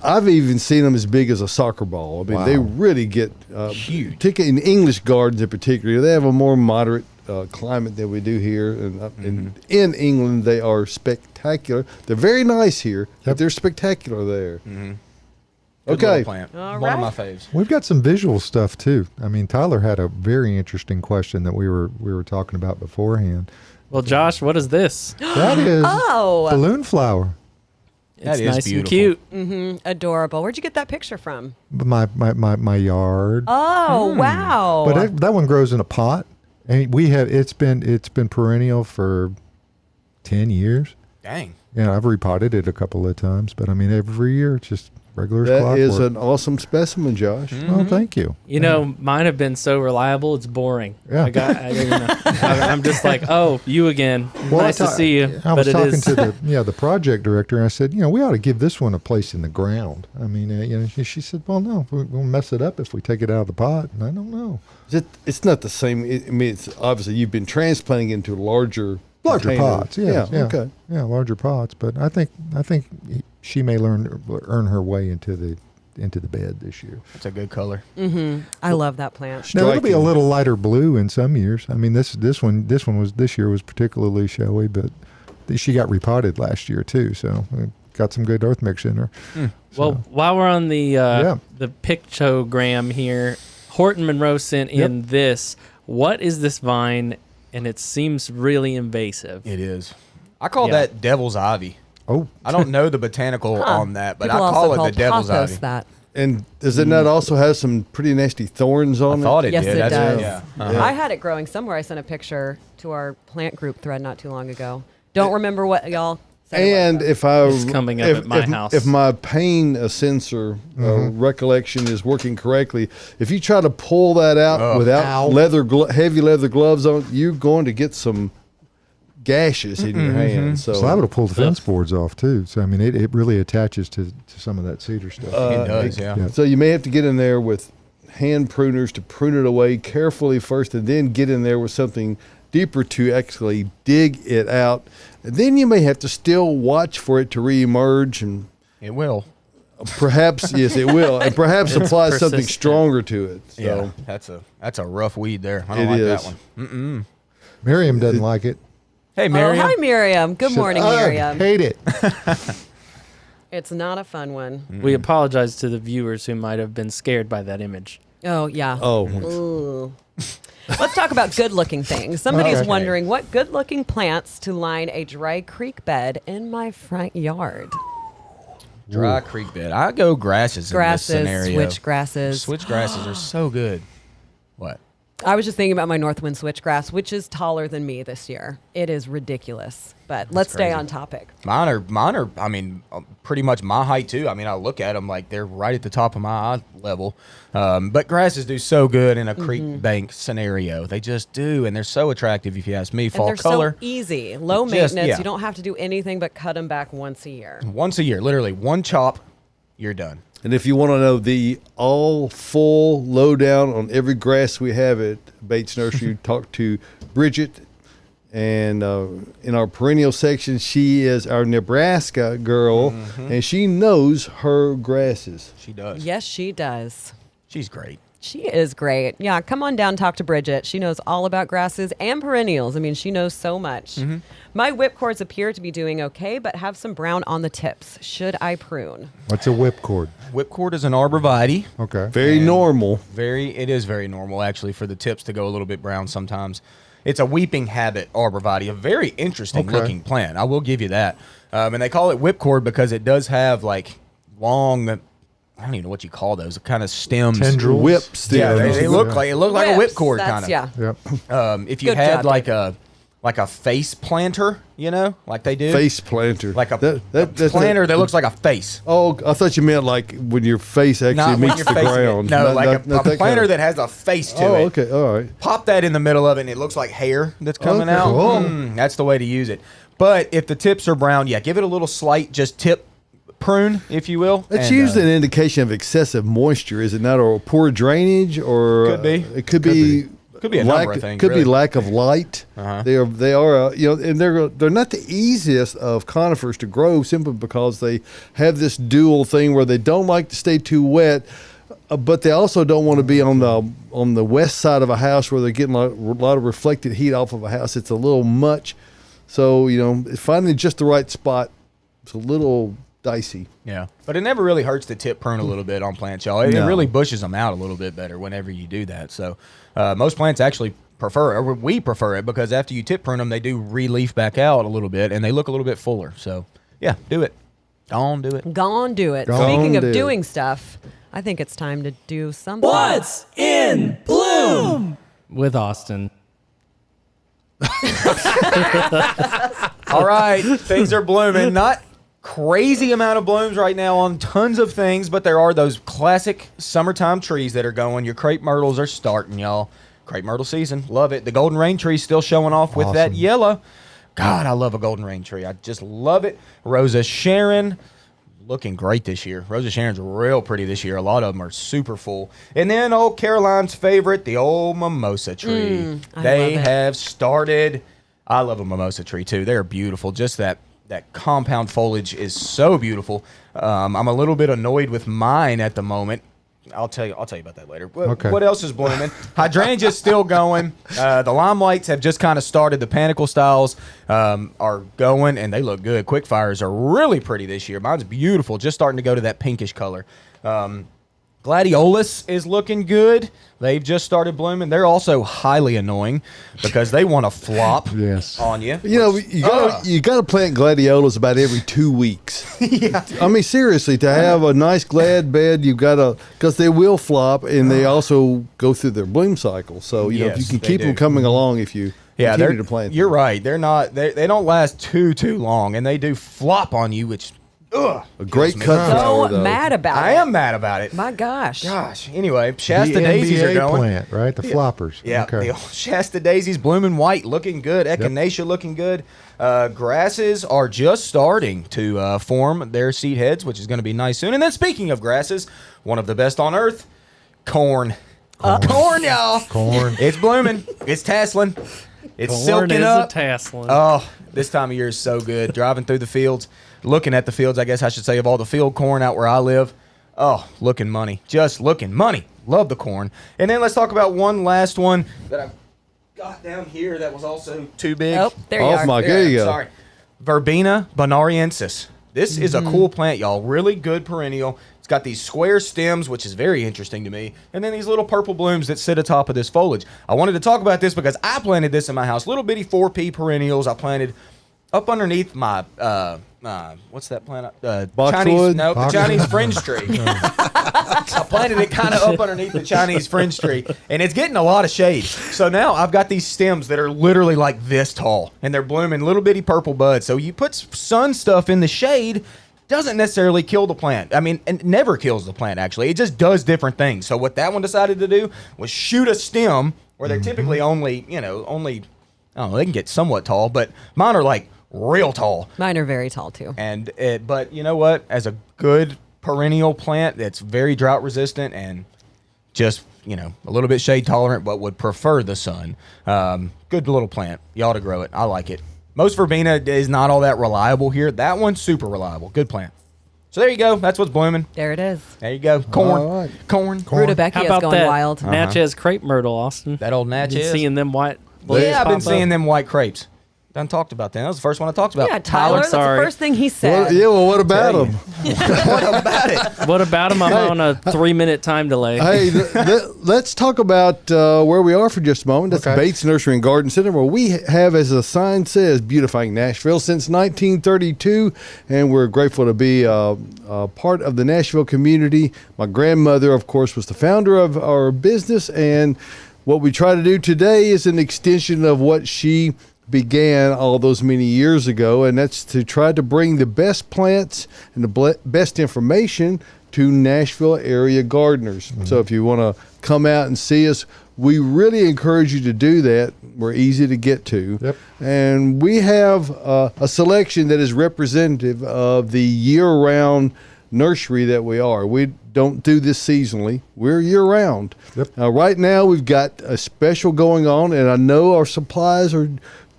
S1: I've even seen them as big as a soccer ball. I mean, they
S2: Wow.
S1: really get
S4: Huge.
S1: Particularly in English gardens, in particular, they have a more moderate climate than we do here, and in England they are spectacular. They're very nice here, but they're spectacular there.
S4: Good
S1: Okay.
S4: little plant.
S5: All
S4: One of my
S5: right.
S4: faves.
S2: We've got some visual stuff too. I mean, Tyler had a very interesting question that we were talking about beforehand.
S3: Well, Josh, what is this?
S2: That is
S5: Oh.
S2: balloon flower.
S3: It's
S4: is
S3: nice
S4: beautiful.
S3: and cute.
S5: Adorable. Where'd you get that picture from?
S2: My yard.
S5: Oh, wow.
S2: But that one grows in a pot, and it's been perennial for 10 years.
S4: Dang.
S2: Yeah, I've repotted it a couple of times, but I mean every year it's just regular as
S1: That
S2: clockwork.
S1: is an awesome specimen, Josh.
S2: Well, thank you.
S3: You know, mine have been so reliable, it's boring.
S2: Yeah.
S3: I'm just like, oh, you again. Nice to see you.
S2: I
S3: but
S2: was
S3: it
S2: talking
S3: is.
S2: to the project director, and I said, we ought to give this one a place in the ground. I mean, she said, well, no, we'll mess it up if we take it out of the pot. And I don't know.
S1: It's not the same. I mean, it's obviously you've been transplanting into larger containers.
S2: Pots, yeah,
S1: Okay.
S2: yeah, larger pots. But I think she may earn her way into the bed this year.
S4: That's a good color.
S5: I love that plant.
S2: Now it'll be a
S1: Striking.
S2: little lighter blue in some years. I mean, this year was particularly showy, but she got repotted last year too, so we got some good EarthMix in her.
S3: Well, while we're on the the pictogram here, Horton Monroe sent in this. What is this vine? And it seems really invasive.
S4: It is. I call
S3: Yeah.
S4: that devil's ivy.
S2: Oh,
S4: I don't know the botanical on that, but
S5: People
S4: I
S5: also
S4: call it the devil's
S5: pothos
S4: ivy.
S5: that.
S1: And does it not also have some pretty nasty thorns on
S4: I thought it
S5: Yes,
S4: did.
S5: it
S4: That's
S5: does.
S4: Yeah.
S5: I had it growing somewhere. I sent a picture to our plant group thread not too long ago. Don't remember what y'all said. it
S1: And
S5: was,
S1: if I
S3: It's coming up at my house.
S1: if my pain sensor recollection is working correctly, if you try to pull that out without
S2: Ow.
S1: heavy leather gloves on, you're going to get some gashes in your hands. So,
S2: so I would have pulled the fence boards off too. So I mean, it really attaches to some of that cedar stuff.
S4: It does, yeah.
S2: yeah.
S1: so you may have to get in there with hand pruners to prune it away carefully first, and then get in there with something deeper to actually dig it out. And then you may have to still watch for it to reemerge, and
S4: It will.
S1: perhaps yes, it will, and perhaps apply something
S3: persistent.
S1: stronger to it. So
S4: Yeah, that's a rough weed there. I don't
S1: It
S4: like
S1: is.
S4: that one.
S2: Miriam doesn't like it.
S4: Hey,
S5: Oh,
S4: Miriam.
S5: hi, Miriam. Good morning, Miriam.
S2: Hate it.
S5: It's not a fun one.
S3: We apologize to the viewers who might have been scared by that image.
S5: Oh, yeah.
S1: oh,
S5: Ooh. Let's talk about good-looking things. Somebody's
S2: Okay.
S5: wondering what good-looking plants to line a dry creek bed in my front yard.
S4: Dry creek bed. I go grasses in this scenario.
S5: Switch grasses.
S4: Switch grasses are so good. What?
S5: I was just thinking about my Northwind switchgrass, which is taller than me this year. It is ridiculous. But let's stay
S4: crazy.
S5: on topic.
S4: Mine are. I mean, pretty much my height too. I mean, I look at them like they're right at the top of my eye level. But grasses do so good in a creek bank scenario. They just do, and they're so attractive. If you ask me,
S5: And
S4: fall
S5: they're
S4: color
S5: so easy, low
S4: Just-
S5: maintenance.
S4: yeah.
S5: You don't have to do anything but cut them back once a year.
S4: once a year, literally one chop, you're done.
S1: and if you want to know the all full lowdown on every grass we have at Bates Nursery, talk to Bridget. And in our perennial section, she is our Nebraska girl, and she knows her grasses.
S4: She does.
S5: Yes, she does.
S4: She's great.
S5: She is great. Yeah, come on down, talk to Bridget. She knows all about grasses and perennials. I mean, she knows so much. My whipcords appear to be doing okay, but have some brown on the tips. Should I prune?
S2: What's a whipcord?
S4: Whipcord is an arborvitae.
S2: Okay.
S1: Very normal.
S4: It is very normal actually for the tips to go a little bit brown sometimes. It's a weeping habit arborvitae, a very interesting
S2: Okay.
S4: looking plant. I will give you that. And they call it whipcord because it does have like long, I don't even know what you call those, kind of stems.
S2: Tendrils.
S1: Whips.
S4: Yeah, they
S2: Yeah.
S4: look like a
S5: Whips,
S4: whipcord
S5: that's-
S4: kind of.
S5: Yeah.
S2: Yep.
S4: If you
S5: Good
S4: had
S5: job,
S4: like a face planter, you know, like they do,
S1: Face planter.
S4: like a
S1: that's
S4: planter that looks like a face.
S1: Oh, I thought you meant like when your face actually
S4: Not when
S1: meets
S4: you're
S1: the
S4: facing it.
S1: ground.
S4: No,
S1: Not-
S4: like
S1: not-
S4: a
S1: not that
S4: planter
S1: kind
S4: that has a face to
S1: Oh,
S4: it.
S1: okay. All right.
S4: Pop that in the middle of it, and it looks like hair that's coming
S1: Okay.
S4: out.
S2: Cool.
S4: That's the way to use it. But if the tips are brown, yeah, give it a little slight, just tip prune, if you will.
S1: That's
S4: and,
S1: usually an indication of excessive moisture, is it not, or poor drainage, or
S4: Could be.
S1: it could be.
S4: Could be a
S1: lack,
S4: number of things,
S1: Could
S4: really.
S1: be lack of light.
S4: Uh-huh.
S1: They are you know, and they're not the easiest of conifers to grow simply because they have this dual thing where they don't like to stay too wet, but they also don't want to be on the west side of a house where they're getting a lot of reflected heat off of a house. It's a little much, so you know, finding just the right spot is a little dicey.
S4: Yeah, but it never really hurts to tip prune a little bit on plants, y'all. It
S1: No.
S4: really bushes them out a little bit better whenever you do that. So most plants actually prefer it, or we prefer it, because after you tip prune them, they do re-leaf back out a little bit, and they look a little bit fuller. So yeah, do it. Go on, do it.
S5: Gone do it.
S2: Gone
S5: Speaking
S1: do
S5: of
S1: it.
S5: doing stuff, I think it's time to do something.
S3: in bloom? With Austin.
S4: All right, things are blooming. Not crazy amount of blooms right now on tons of things, but there are those classic summertime trees that are going. Your crepe myrtles are starting, y'all. Crepe myrtle season, love it. The golden rain tree still showing off with that
S2: Awesome.
S4: yellow. God, I love a golden rain tree. I just love it. Rosa Sharon, looking great this year. Rosa Sharon's real pretty this year. A lot of them are super full. And then old Caroline's favorite, the old mimosa tree.
S5: I
S4: They
S5: love it.
S4: have started. I love a mimosa tree too. They're beautiful. Just that compound foliage is so beautiful. I'm a little bit annoyed with mine at the moment. I'll tell you about that later.
S2: Okay.
S4: What else is blooming? Hydrangea's still going. The limelights have just kind of started. The panicle styles are going, and they look good. Quickfires are really pretty this year. Mine's beautiful, just starting to go to that pinkish color. Gladiolus is looking good. They've just started blooming. They're also highly annoying because they want to flop
S2: Yes.
S4: on you.
S1: You know, you got to plant gladiolas about every 2 weeks.
S4: Yeah.
S1: I mean, seriously, to have a nice glad bed, you've got to, because they will flop, and they also go through their bloom cycle. So you know, if you
S4: Yes,
S1: can
S4: they
S1: keep them
S4: do.
S1: coming along, if you continue to plant
S4: You're
S1: them.
S4: right. They're not. They don't last too long, and they do flop on you, which
S1: A great
S4: kills me.
S1: cut
S5: So
S1: flower, though.
S5: mad about
S4: I
S5: it.
S4: am mad about it.
S5: My gosh.
S4: Gosh. Anyway, Shasta
S2: The
S4: daisies are
S2: NBA
S4: going.
S2: plant, right? The floppers.
S4: Yeah,
S2: Okay.
S4: the old Shasta daisies blooming white, looking good. Echinacea looking good. Grasses are just starting to form their seed heads, which is going to be nice soon. And then speaking of grasses, one of the best on earth, corn. Corn, y'all.
S2: Corn.
S4: It's blooming. It's tasseling. It's
S3: Corn
S4: silking
S3: is
S4: up.
S3: a tasseling.
S4: Oh, this time of year is so good. Driving through the fields, looking at the fields, I guess I should say, of all the field corn out where I live. Oh, looking money. Just looking money. Love the corn. And then let's talk about one last one that I've got down here that was also too big.
S5: Oh, there you are.
S1: There you go.
S4: Sorry. Verbena bonariensis. This is a cool plant, y'all. Really good perennial. It's got these square stems, which is very interesting to me, and then these little purple blooms that sit atop of this foliage. I wanted to talk about this because I planted this in my house. Little bitty 4P perennials I planted up underneath my, what's that plant?
S1: Boxwood?
S4: The Chinese fringe tree. I planted it kind of up underneath the Chinese fringe tree, and it's getting a lot of shade. So now I've got these stems that are literally like this tall, and they're blooming little bitty purple buds. So you put sun stuff in the shade, doesn't necessarily kill the plant. I mean, it never kills the plant, actually. It just does different things. So what that one decided to do was shoot a stem where they're typically only, I don't know, they can get somewhat tall, but mine are like real tall.
S5: Mine are very tall too.
S4: And but you know what? As a good perennial plant that's very drought resistant and just, a little bit shade tolerant, but would prefer the sun. Good little plant. You ought to grow it. I like it. Most verbena is not all that reliable here. That one's super reliable. Good plant. So there you go. That's what's blooming.
S5: There it is.
S4: There you go. Corn.
S1: All right.
S4: Corn.
S3: How
S5: Rudabeckia is
S3: about
S5: going
S3: that
S5: wild.
S3: Natchez crepe myrtle, Austin?
S4: That old Natchez.
S3: Been seeing them white.
S4: Yeah, I've been
S3: pop
S4: seeing
S3: up.
S4: them white crepes. Done talked about that. That was the first one I talked about.
S5: Yeah, Tyler, that's the
S3: sorry.
S5: first thing he said.
S1: What about
S4: Tell you.
S1: them?
S4: What about it?
S3: What about them? I'm on a 3-minute time delay.
S1: Hey, let's talk about where we are for just a moment. That's
S2: Okay.
S1: Bates Nursery and Garden Center, where we have, as the sign says, beautifying Nashville since 1932, and we're grateful to be part of the Nashville community. My grandmother, of course, was the founder of our business, and what we try to do today is an extension of what she began all those many years ago, and that's to try to bring the best plants and the best information to Nashville area gardeners. So if you want to come out and see us, we really encourage you to do that. We're easy to get to.
S2: Yep.
S1: And we have a selection that is representative of the year-round nursery that we are. We don't do this seasonally. We're year-round.
S2: Yep.
S1: Right now, we've got a special going on, and I know our supplies are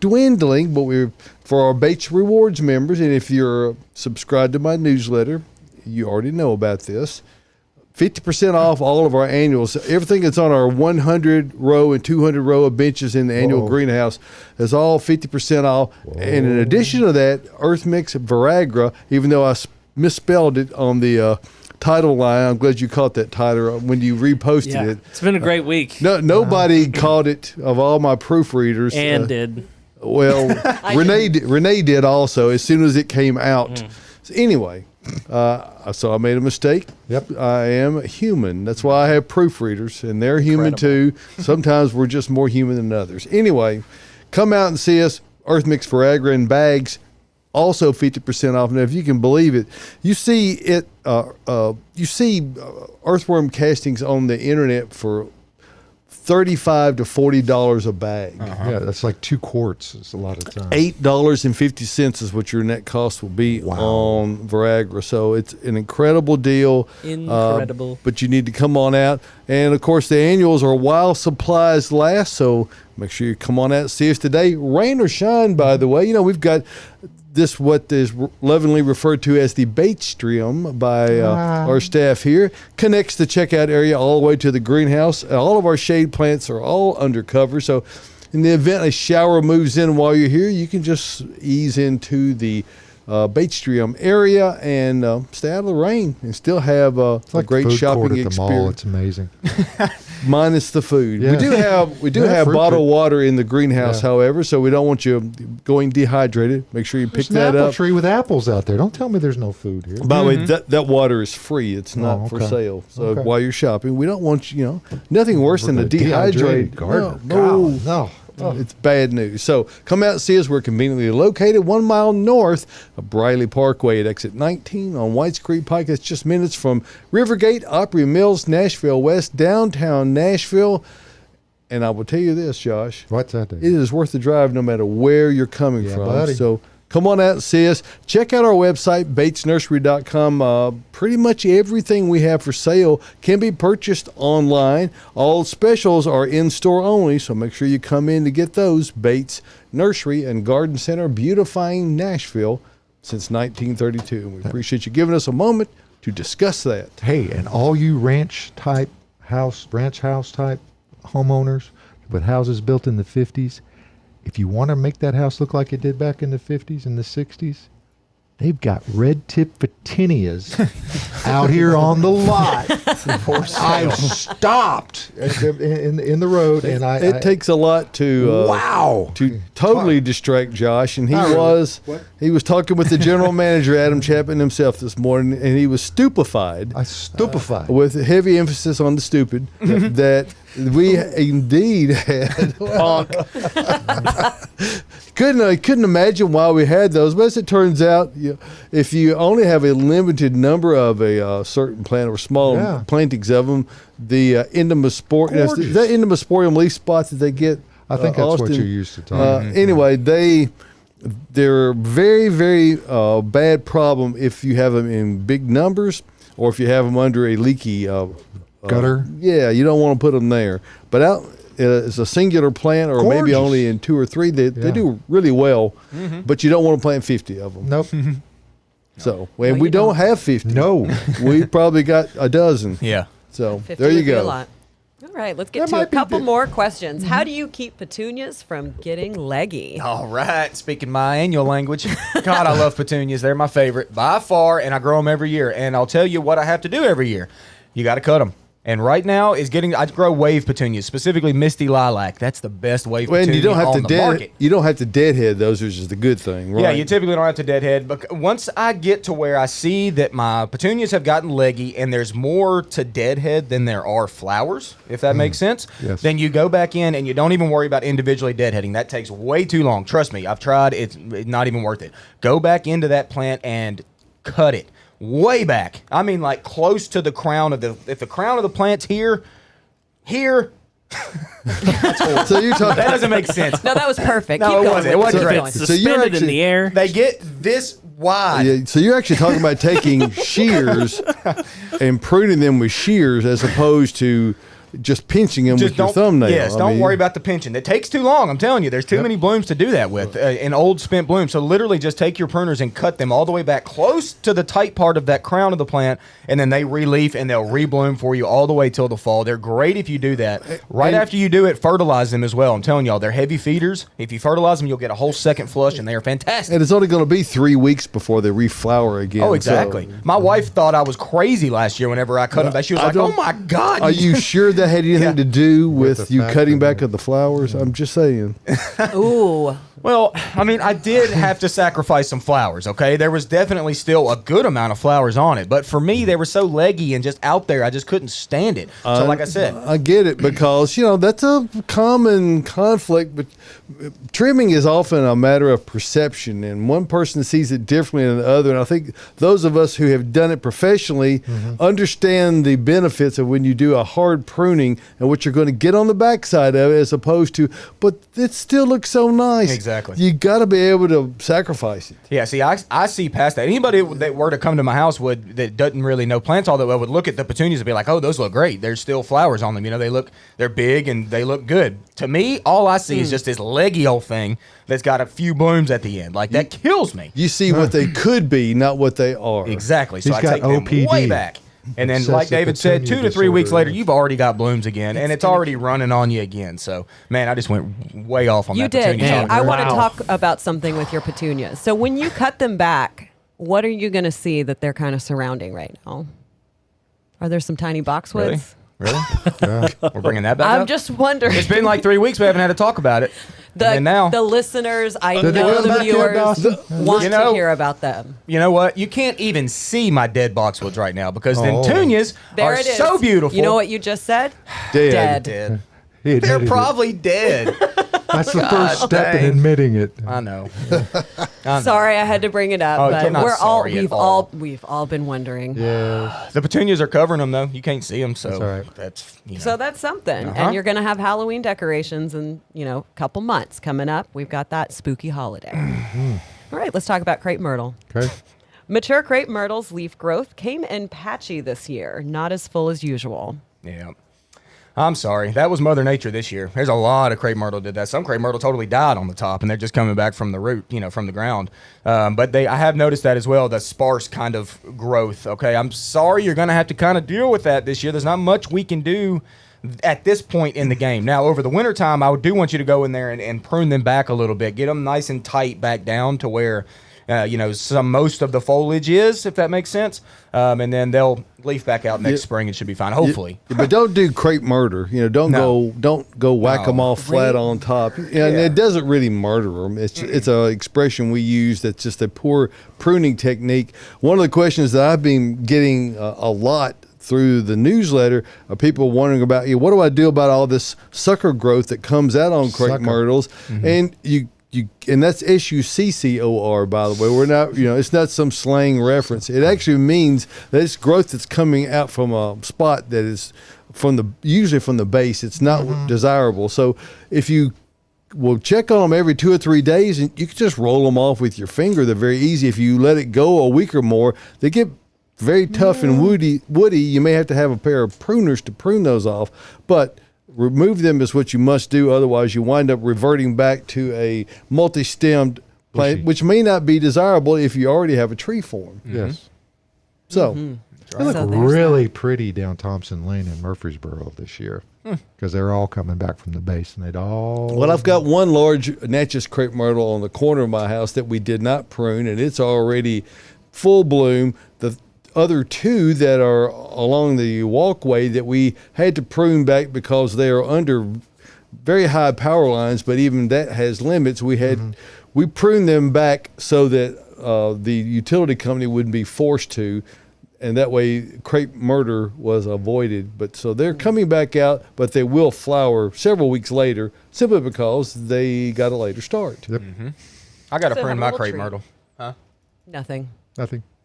S1: dwindling, but we're for our Bates Rewards members, and if you're subscribed to my newsletter, you already know about this. 50% off all of our annuals. Everything that's on our 100 row and 200 row of benches in the annual greenhouse is all 50% off. And in addition to that, EarthMix Viagra, even though I misspelled it on the title line, I'm glad you caught that, Tyler, when you reposted it.
S3: It's been a great week.
S1: Nobody caught it of all my proofreaders.
S3: And did.
S1: Well, Renee did also as soon as it came out. So anyway, so I made a mistake.
S2: Yep.
S1: I am human. That's why I have proofreaders, and they're human too. Sometimes we're just more human than others. Anyway, come out and see us. EarthMix Viagra in bags, also 50% off. Now, if you can believe it, you see it. You see earthworm castings on the internet for $35 to $40 a bag.
S2: Yeah, that's like 2 quarts. It's a lot of time.
S1: $8.50 is what your net cost will be on Viagra. So it's an incredible deal.
S3: Incredible.
S1: But you need to come on out. And of course, the annuals are while supplies last. So make sure you come on out and see us today. Rain or shine, by the way. We've got this, what is lovingly referred to as the Baitstrium by our staff here, connects the checkout area all the way to the greenhouse. All of our shade plants are all under cover, so in the event a shower moves in while you're here, you can just ease into the Baitstrium area and stay out of the rain and still have a great
S2: food
S1: shopping
S2: court at the mall.
S1: experience.
S2: It's amazing.
S1: Minus the food.
S2: Yeah.
S1: We do have
S2: fruit
S1: bottled
S2: tree.
S1: water in the greenhouse,
S2: Yeah.
S1: however, so we don't want you going dehydrated. Make sure you pick
S2: There's an
S1: that
S2: apple
S1: up.
S2: tree with apples out there. Don't tell me there's no food here.
S1: By the way, that water is free. It's not
S2: Oh,
S1: for
S2: okay.
S1: sale. So
S2: Okay.
S1: while you're shopping, we don't want you, nothing worse than a
S2: The
S1: dehydrated
S2: gardener.
S1: No,
S2: God, no.
S1: It's bad news. So come out and see us. We're conveniently located 1 mile north of Briley Parkway at exit 19 on Whites Creek Pike. It's just minutes from Rivergate, Opry Mills, Nashville West, downtown Nashville. And I will tell you this, Josh.
S2: What's that?
S1: It is worth the drive no matter where you're coming
S2: Yeah,
S1: from.
S2: buddy.
S1: So come on out and see us. Check out our website, batesnursery.com. Pretty much everything we have for sale can be purchased online. All specials are in-store only, so make sure you come in to get those. Bates Nursery and Garden Center, beautifying Nashville since 1932. And we appreciate you giving us a moment to discuss that.
S2: Hey, and all you ranch house type homeowners with houses built in the 50s, if you want to make that house look like it did back in the 50s and the 60s, they've got red tip petunias out here on the lot. I stopped in the road, and
S1: it takes a lot to to totally distract Josh, and he was talking with the general manager Adam Chapman himself this morning, and he was stupefied. With a heavy emphasis on the stupid that we indeed had. Couldn't imagine why we had those, but as it turns out, if you only have a limited number of a certain plant or small plantings of them, the endosporium, that endosporium leaf spots that they get.
S2: I think that's
S1: Austin,
S2: what you used to talk.
S1: Anyway, they're very, very bad problem if you have them in big numbers or if you have them under a leaky
S2: gutter.
S1: Yeah, you don't want to put them there. But out as a singular plant, or maybe only in 2 or 3, they do really well. But you don't want to plant 50 of them.
S2: Nope.
S1: So we don't have 50.
S2: No,
S1: we probably got a dozen.
S4: Yeah.
S1: So
S5: 50
S1: there you
S5: would be a
S1: go.
S5: lot. All right, let's get to a couple more questions. How do you keep petunias from getting leggy?
S4: All right, speaking my annual language. God, I love petunias. They're my favorite by far, and I grow them every year. And I'll tell you what I have to do every year. You got to cut them. And right now I grow wave petunias, specifically misty lilac. That's the best wave petunia
S1: you don't have
S4: on the market.
S1: You don't have to deadhead those, which is the good thing, right?
S4: Yeah, you typically don't have to deadhead. But once I get to where I see that my petunias have gotten leggy and there's more to deadhead than there are flowers, if that makes sense, then you go back in and you don't even worry about individually deadheading. That takes way too long. Trust me, I've tried. It's not even worth it. Go back into that plant and cut it. Way back. I mean, like close to the crown of if the crown of the plant's here.
S1: So you're talking.
S4: That doesn't make sense.
S5: No, that was perfect.
S4: No,
S5: Keep
S4: it
S5: going.
S4: wasn't. It wasn't
S5: Keep
S4: great.
S5: going.
S1: So you're
S3: Suspended in the air.
S4: They get this wide.
S1: Yeah, so you're actually talking about taking shears and pruning them with shears as opposed to just pinching them with your thumbnail.
S4: Yes, don't worry about the pinching. It takes too long. I'm telling you, there's too many blooms to do that with, an old spent bloom. So literally just take your pruners and cut them all the way back close to the tight part of that crown of the plant, and then they re-leaf and they'll re-bloom for you all the way till the fall. They're great if you do that. Right after you do it, fertilize them as well. I'm telling y'all, they're heavy feeders. If you fertilize them, you'll get a whole second flush, and they are fantastic.
S1: And it's only going to be 3 weeks before they reflower again.
S4: Oh, exactly.
S1: So,
S4: my wife thought I was crazy last year whenever I cut them back. She was like, oh my God.
S1: Are you sure that had anything to do with you cutting back of the flowers? I'm just saying.
S5: Ooh.
S4: Well, I mean, I did have to sacrifice some flowers, okay? There was definitely still a good amount of flowers on it. But for me, they were so leggy and just out there, I just couldn't stand it. So like I said.
S1: I get it, because, that's a common conflict. But trimming is often a matter of perception, and one person sees it differently than the other. And I think those of us who have done it professionally understand the benefits of when you do a hard pruning and what you're going to get on the backside of it, as opposed to, but it still looks so nice.
S4: Exactly.
S1: You got to be able to sacrifice it.
S4: Yeah, see, I see past that. Anybody that were to come to my house that doesn't really know plants all that well would look at the petunias and be like, oh, those look great. There's still flowers on them. They're big and they look good. To me, all I see is just this leggy old thing that's got a few blooms at the end. Like, that kills me.
S1: You see what they could be, not what they are.
S4: Exactly. So
S2: He's
S4: I
S2: got
S4: take them
S2: OPD.
S4: way back. And then, like David said, 2 to 3 weeks later, you've already got blooms again, and it's already running on you again. So, man, I just went way off on
S5: You
S4: that
S5: did.
S4: petunia
S5: Hey,
S4: talk.
S5: I want to talk about something with your petunias. So when you cut them back, what are you going to see that they're kind of surrounding right now? Are there some tiny boxwoods?
S4: Really? We're bringing that back up?
S5: I'm just wondering.
S4: It's been like 3 weeks we haven't had to talk about it. And now,
S5: the listeners, I
S2: Did they
S5: know
S2: come
S5: the
S2: back here,
S5: viewers
S2: Dawson?
S5: want
S4: You know-
S5: to hear about them.
S4: you know what? You can't even see my dead boxwoods right now because the
S2: Oh.
S4: petunias
S5: There
S4: are
S5: it is.
S4: so beautiful.
S5: You know what you just said?
S1: Dead.
S4: Dead.
S2: He admitted
S4: They're
S2: it.
S4: probably dead.
S2: That's the first step in
S4: dang.
S2: admitting it.
S4: I know.
S5: Sorry, I had to bring it up,
S4: Oh,
S5: but
S4: you're not
S5: we're all
S4: sorry at
S5: we've
S4: all.
S5: we've all been wondering.
S2: Yeah.
S4: The petunias are covering them, though. You can't see them, so
S2: That's all right.
S4: that's,
S5: So that's something.
S4: Uh-huh.
S5: And you're going to have Halloween decorations in, a couple months coming up. We've got that spooky holiday. All right, let's talk about crepe myrtle.
S2: Okay.
S5: Mature crepe myrtle's leaf growth came in patchy this year, not as full as usual.
S4: Yeah. I'm sorry. That was Mother Nature this year. There's a lot of crepe myrtle did that. Some crepe myrtle totally died on the top, and they're just coming back from the root, from the ground. But I have noticed that as well, the sparse kind of growth. Okay, I'm sorry. You're going to have to kind of deal with that this year. There's not much we can do at this point in the game. Now, over the wintertime, I do want you to go in there and prune them back a little bit. Get them nice and tight back down to where most of the foliage is, if that makes sense. And then they'll leaf back out next spring and should be fine, hopefully.
S1: But don't do crepe murder. Don't go whack them all flat on top. And it doesn't really murder them. It's an expression we use that's just a poor pruning technique. One of the questions that I've been getting a lot through the newsletter are people wondering about, what do I do about all this sucker growth that comes out on crepe myrtles? And and that's SUCCOR, by the way. We're not, it's not some slang reference. It actually means that it's growth that's coming out from a spot that is usually from the base. It's not desirable. So if you will check on them every 2 or 3 days, and you can just roll them off with your finger. They're very easy. If you let it go a week or more, they get very tough and woody. You may have to have a pair of pruners to prune those off, but remove them is what you must do. Otherwise, you wind up reverting back to a multi-stemmed plant, which may not be desirable if you already have a tree form.
S2: Yes.
S1: So,
S2: they look really pretty down Thompson Lane in Murfreesboro this year because they're all coming back from the base, and they'd all.
S1: Well, I've got one large Natchez crepe myrtle on the corner of my house that we did not prune, and it's already full bloom. The other two that are along the walkway that we had to prune back because they are under very high power lines, but even that has limits. We pruned them back so that the utility company wouldn't be forced to, and that way crepe murder was avoided. But so they're coming back out, but they will flower several weeks later simply because they got a later start.
S2: Yep.
S4: I got to prune my crepe myrtle. Huh?
S5: Nothing.
S1: Nothing.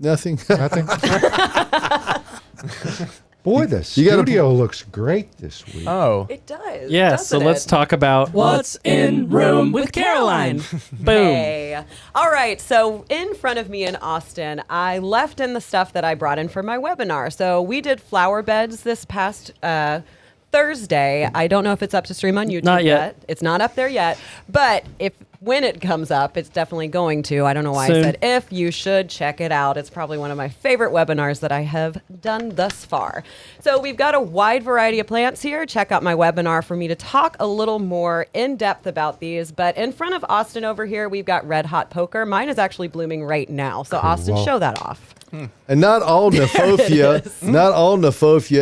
S2: Boy, the studio looks great this week.
S4: Oh.
S5: It does.
S3: Yeah, so let's talk about what's in room with Caroline. Boom.
S5: Hey. All right, so in front of me in Austin, I left in the stuff that I brought in for my webinar. So we did flower beds this past Thursday. I don't know if it's up to stream on YouTube
S3: Not yet.
S5: It's not up there yet, but when it comes up, it's definitely going to. I don't know why
S3: Soon.
S5: I said if. You should check it out. It's probably one of my favorite webinars that I have done thus far. So we've got a wide variety of plants here. Check out my webinar for me to talk a little more in depth about these. But in front of Austin over here, we've got red hot poker. Mine is actually blooming right now. So Austin, show that off.
S1: And not all Nephofia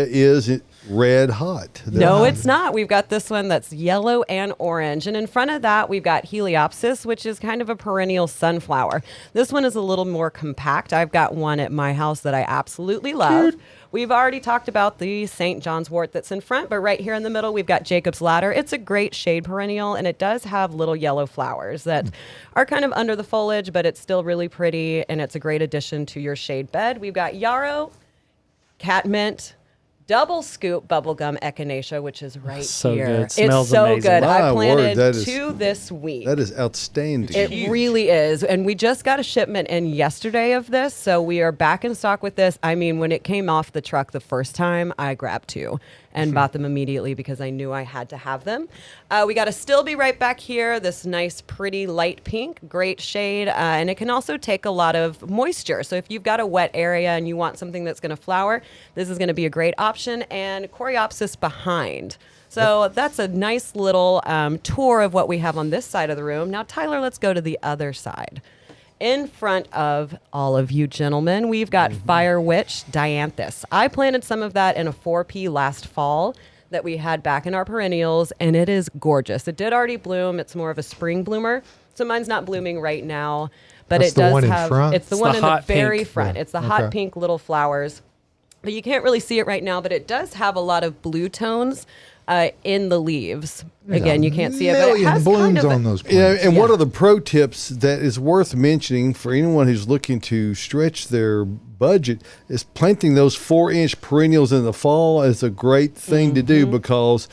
S1: is red hot.
S5: No, it's not. We've got this one that's yellow and orange. And in front of that, we've got Heliopsis, which is kind of a perennial sunflower. This one is a little more compact. I've got one at my house that I absolutely love. We've already talked about the St. John's wort that's in front, but right here in the middle, we've got Jacob's Ladder. It's a great shade perennial, and it does have little yellow flowers that are kind of under the foliage, but it's still really pretty, and it's a great addition to your shade bed. We've got yarrow, catmint, double scoop bubblegum echinacea, which is right
S3: so
S5: here.
S3: Good. Smells
S5: it's so
S3: amazing.
S5: good.
S1: My
S5: I planted
S1: word,
S5: 2 this week.
S1: That is outstanding.
S5: It really is. And we just got a shipment in yesterday of this, so we are back in stock with this. I mean, when it came off the truck the first time, I grabbed 2 and bought them immediately because I knew I had to have them. We got a still be right back here, this nice, pretty light pink, great shade, and it can also take a lot of moisture. So if you've got a wet area and you want something that's going to flower, this is going to be a great option. And Coreopsis behind. So that's a nice little tour of what we have on this side of the room. Now, Tyler, let's go to the other side. In front of all of you gentlemen, we've got Fire Witch Dianthus. I planted some of that in a 4P last fall that we had back in our perennials, and it is gorgeous. It did already bloom. It's more of a spring bloomer. So mine's not blooming right now, but
S2: That's
S5: it does
S2: the one in
S5: have,
S2: front?
S5: it's the one in the very
S3: pink.
S5: front.
S2: Yeah.
S5: It's the hot pink little flowers. But you can't really see it right now, but it does have a lot of blue tones in the leaves. Again, you can't see it, but it has
S2: blooms
S5: kind of
S2: on those plants.
S1: And one of the pro tips that is worth mentioning for anyone who's looking to stretch their budget, is planting those 4-inch perennials in the fall is a great thing to do because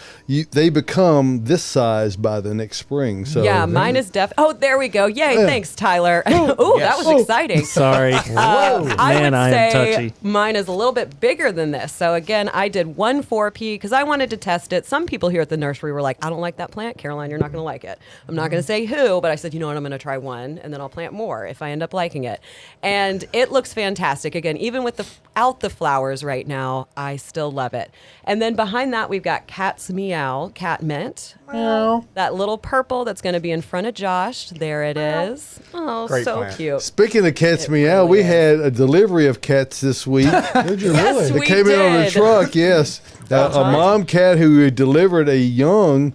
S1: they become this size by the next spring. So
S5: yeah, mine is oh, there we go. Yay, thanks, Tyler. Ooh, that was exciting.
S3: Sorry.
S5: I would
S3: I am
S5: say
S3: touchy.
S5: mine is a little bit bigger than this. So again, I did 1 4P because I wanted to test it. Some people here at the nursery were like, I don't like that plant. Caroline, you're not going to like it. I'm not going to say who, but I said, you know what, I'm going to try one and then I'll plant more if I end up liking it. And it looks fantastic. Again, even with the flowers right now, I still love it. And then behind that, we've got Cat's Meow, Cat Mint. Meow. That little purple that's going to be in front of Josh. There it is. Oh,
S4: Great
S5: so
S4: plant.
S5: cute.
S1: Speaking of Cat's
S5: It
S1: Meow,
S5: really
S1: we
S5: is.
S1: had a delivery of cats this week.
S2: Did you
S5: Yes,
S2: really?
S5: we
S1: They came in on the
S5: did.
S1: truck, yes. A mom cat who had delivered a young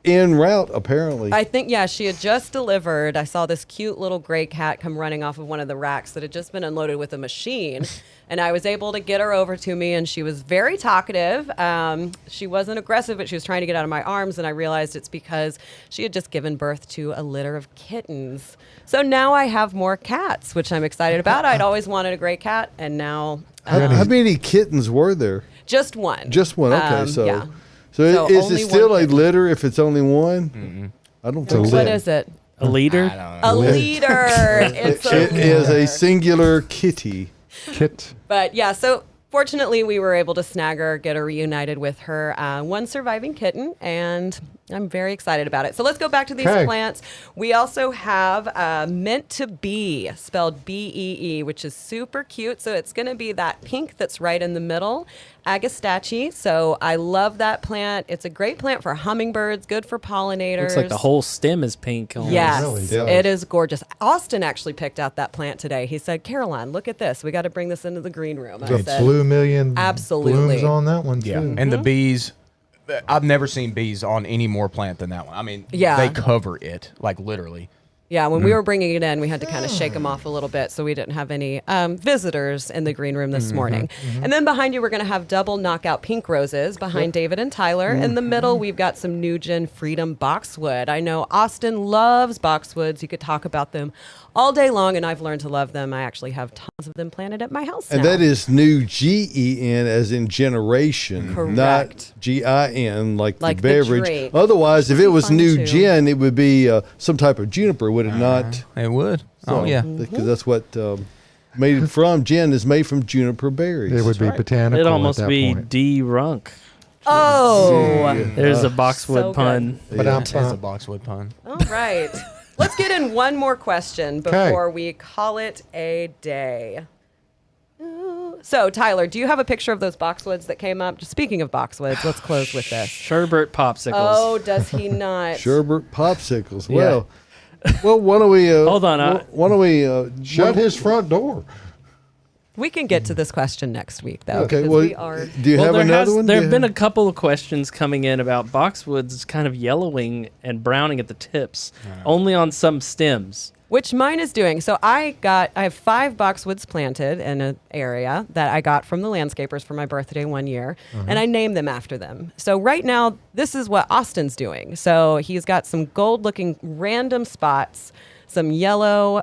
S1: en route, apparently.
S5: I think, yeah, she had just delivered. I saw this cute little gray cat come running off of one of the racks that had just been unloaded with a machine. And I was able to get her over to me, and she was very talkative. She wasn't aggressive, but she was trying to get out of my arms, and I realized it's because she had just given birth to a litter of kittens. So now I have more cats, which I'm excited about. I'd always wanted a gray cat, and now
S1: How many kittens were there?
S5: just one.
S1: Just one. Okay, so
S5: yeah.
S1: so
S5: So
S1: is
S5: only
S1: it still
S5: one
S1: a
S5: kitten.
S1: litter if it's only one? I don't think so.
S5: What is it?
S3: A leader?
S5: A leader. It's a
S1: It is a
S5: leader.
S1: singular kitty.
S2: Kit.
S5: But yeah, so fortunately we were able to snag her, get her reunited with her one surviving kitten, and I'm very excited about it. So let's go back to these
S2: Okay.
S5: plants. We also have Meant to Be, spelled B-E-E, which is super cute. So it's going to be that pink that's right in the middle, Agastache. So I love that plant. It's a great plant for hummingbirds, good for pollinators.
S3: Looks like the whole stem is pink. Almost.
S5: Yes,
S2: really does.
S5: it is gorgeous. Austin actually picked out that plant today. He said, Caroline, look at this. We got to bring this into the green room. I
S2: The
S5: said,
S2: blue million
S5: Absolutely.
S2: blooms on that one, too.
S4: Yeah, and the bees. I've never seen bees on any more plant than that one. I mean,
S5: Yeah.
S4: they cover it, like literally.
S5: yeah, when we were bringing it in, we had to kind of shake them off a little bit so we didn't have any visitors in the green room this morning. And then behind you, we're going to have double knockout pink roses behind David and Tyler. In the middle, we've got some New Gen Freedom boxwood. I know Austin loves boxwoods. You could talk about them all day long, and I've learned to love them. I actually have tons of them planted at my house
S1: And
S5: now.
S1: that is new GEN as in generation,
S5: Correct.
S1: not GIN like the
S5: Like the
S1: beverage.
S5: drink.
S1: Otherwise, if it was
S5: Fun,
S1: new
S5: too.
S1: gen, it would be some type of juniper, would it not?
S4: It would.
S1: So,
S4: yeah.
S1: Because that's what made it from. Gin is made from juniper berries.
S2: It would be botanical
S3: It'd almost
S2: at that
S3: be
S2: point.
S3: D-Runk.
S5: Oh,
S3: There's a boxwood
S5: So good.
S3: pun.
S2: But I'm
S4: It's a boxwood pun.
S5: all right. Let's get in one more question before we call it a day. So, Tyler, do you have a picture of those boxwoods that came up? Just speaking of boxwoods, let's close with this.
S3: Sherbert popsicles.
S5: Oh, does he not?
S1: Sherbert popsicles. Well, why don't we?
S3: Hold on,
S1: Why don't we
S2: Shut his front door.
S5: We can get to this question next week, though.
S1: Okay.
S5: because
S1: Well,
S5: we are.
S1: do you have another one?
S3: There
S1: Do
S3: have
S1: you
S3: been a couple of questions coming in about boxwoods kind of yellowing and browning at the tips, only on some stems.
S5: Which mine is doing. So I have 5 boxwoods planted in an area that I got from the landscapers for my birthday one year, and I named them after them. So right now, this is what Austin's doing. So he's got some gold-looking random spots, some yellow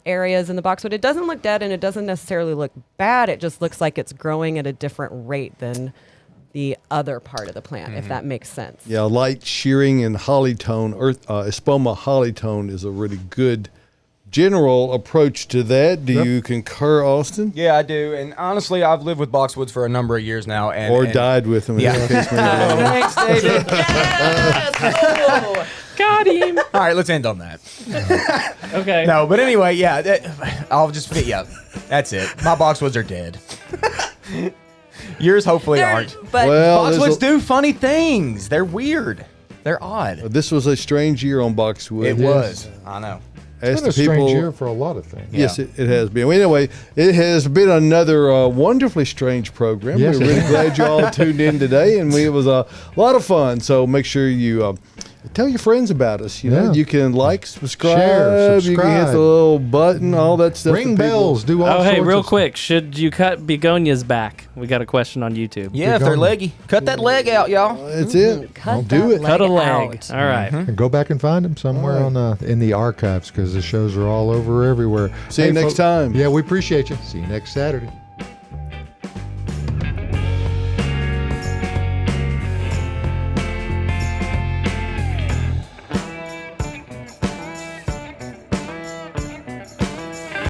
S5: areas in the boxwood. It doesn't look dead, and it doesn't necessarily look bad. It just looks like it's growing at a different rate than the other part of the plant, if that makes sense.
S1: Yeah, light shearing and hollytone, espoma hollytone is a really good general approach to that. Do you concur, Austin?
S4: Yeah, I do. And honestly, I've lived with boxwoods for a number of years now. And
S1: Died with them?
S4: Yeah.
S1: in case we don't know.
S4: Thanks, David.
S5: Yes! Oh!
S3: Got him.
S4: All right, let's end on that.
S3: Okay.
S4: No, but anyway, yeah, I'll just fit. Yeah, that's it. My boxwoods are dead. Yours hopefully aren't.
S5: But
S1: Well, there's
S4: Boxwoods
S1: a-
S4: do funny things. They're weird. They're odd.
S1: This was a strange year on boxwood.
S4: It was. I know.
S1: Ask
S2: It's
S1: the
S2: been a
S1: people.
S2: strange year for a lot of things.
S1: Yes, it has been. Well, anyway, it has been another wonderfully strange program.
S2: Yes,
S1: We're
S2: it
S1: really glad you all tuned in today, and it was a lot of fun. So make sure you Tell your friends about us. You know,
S2: Yeah.
S1: you can like, subscribe,
S2: Share,
S1: you can hit
S2: subscribe.
S1: the little button, all that stuff.
S2: Ring
S1: that people-
S2: bells. Do all
S3: Oh, hey,
S2: sorts
S3: real
S2: of
S3: quick. Should you cut begonias back? We got a question on YouTube.
S4: Yeah, if they're
S2: going.
S4: leggy, cut that leg out, y'all.
S1: That's it.
S5: Cut
S1: Do
S5: that
S1: it.
S3: Cut a leg.
S5: out.
S3: All right.
S2: And go back and find them somewhere
S1: All right.
S2: in the archives because the shows are all over everywhere.
S1: See you next
S2: folks,
S1: time.
S2: Yeah, we appreciate you. See you next Saturday.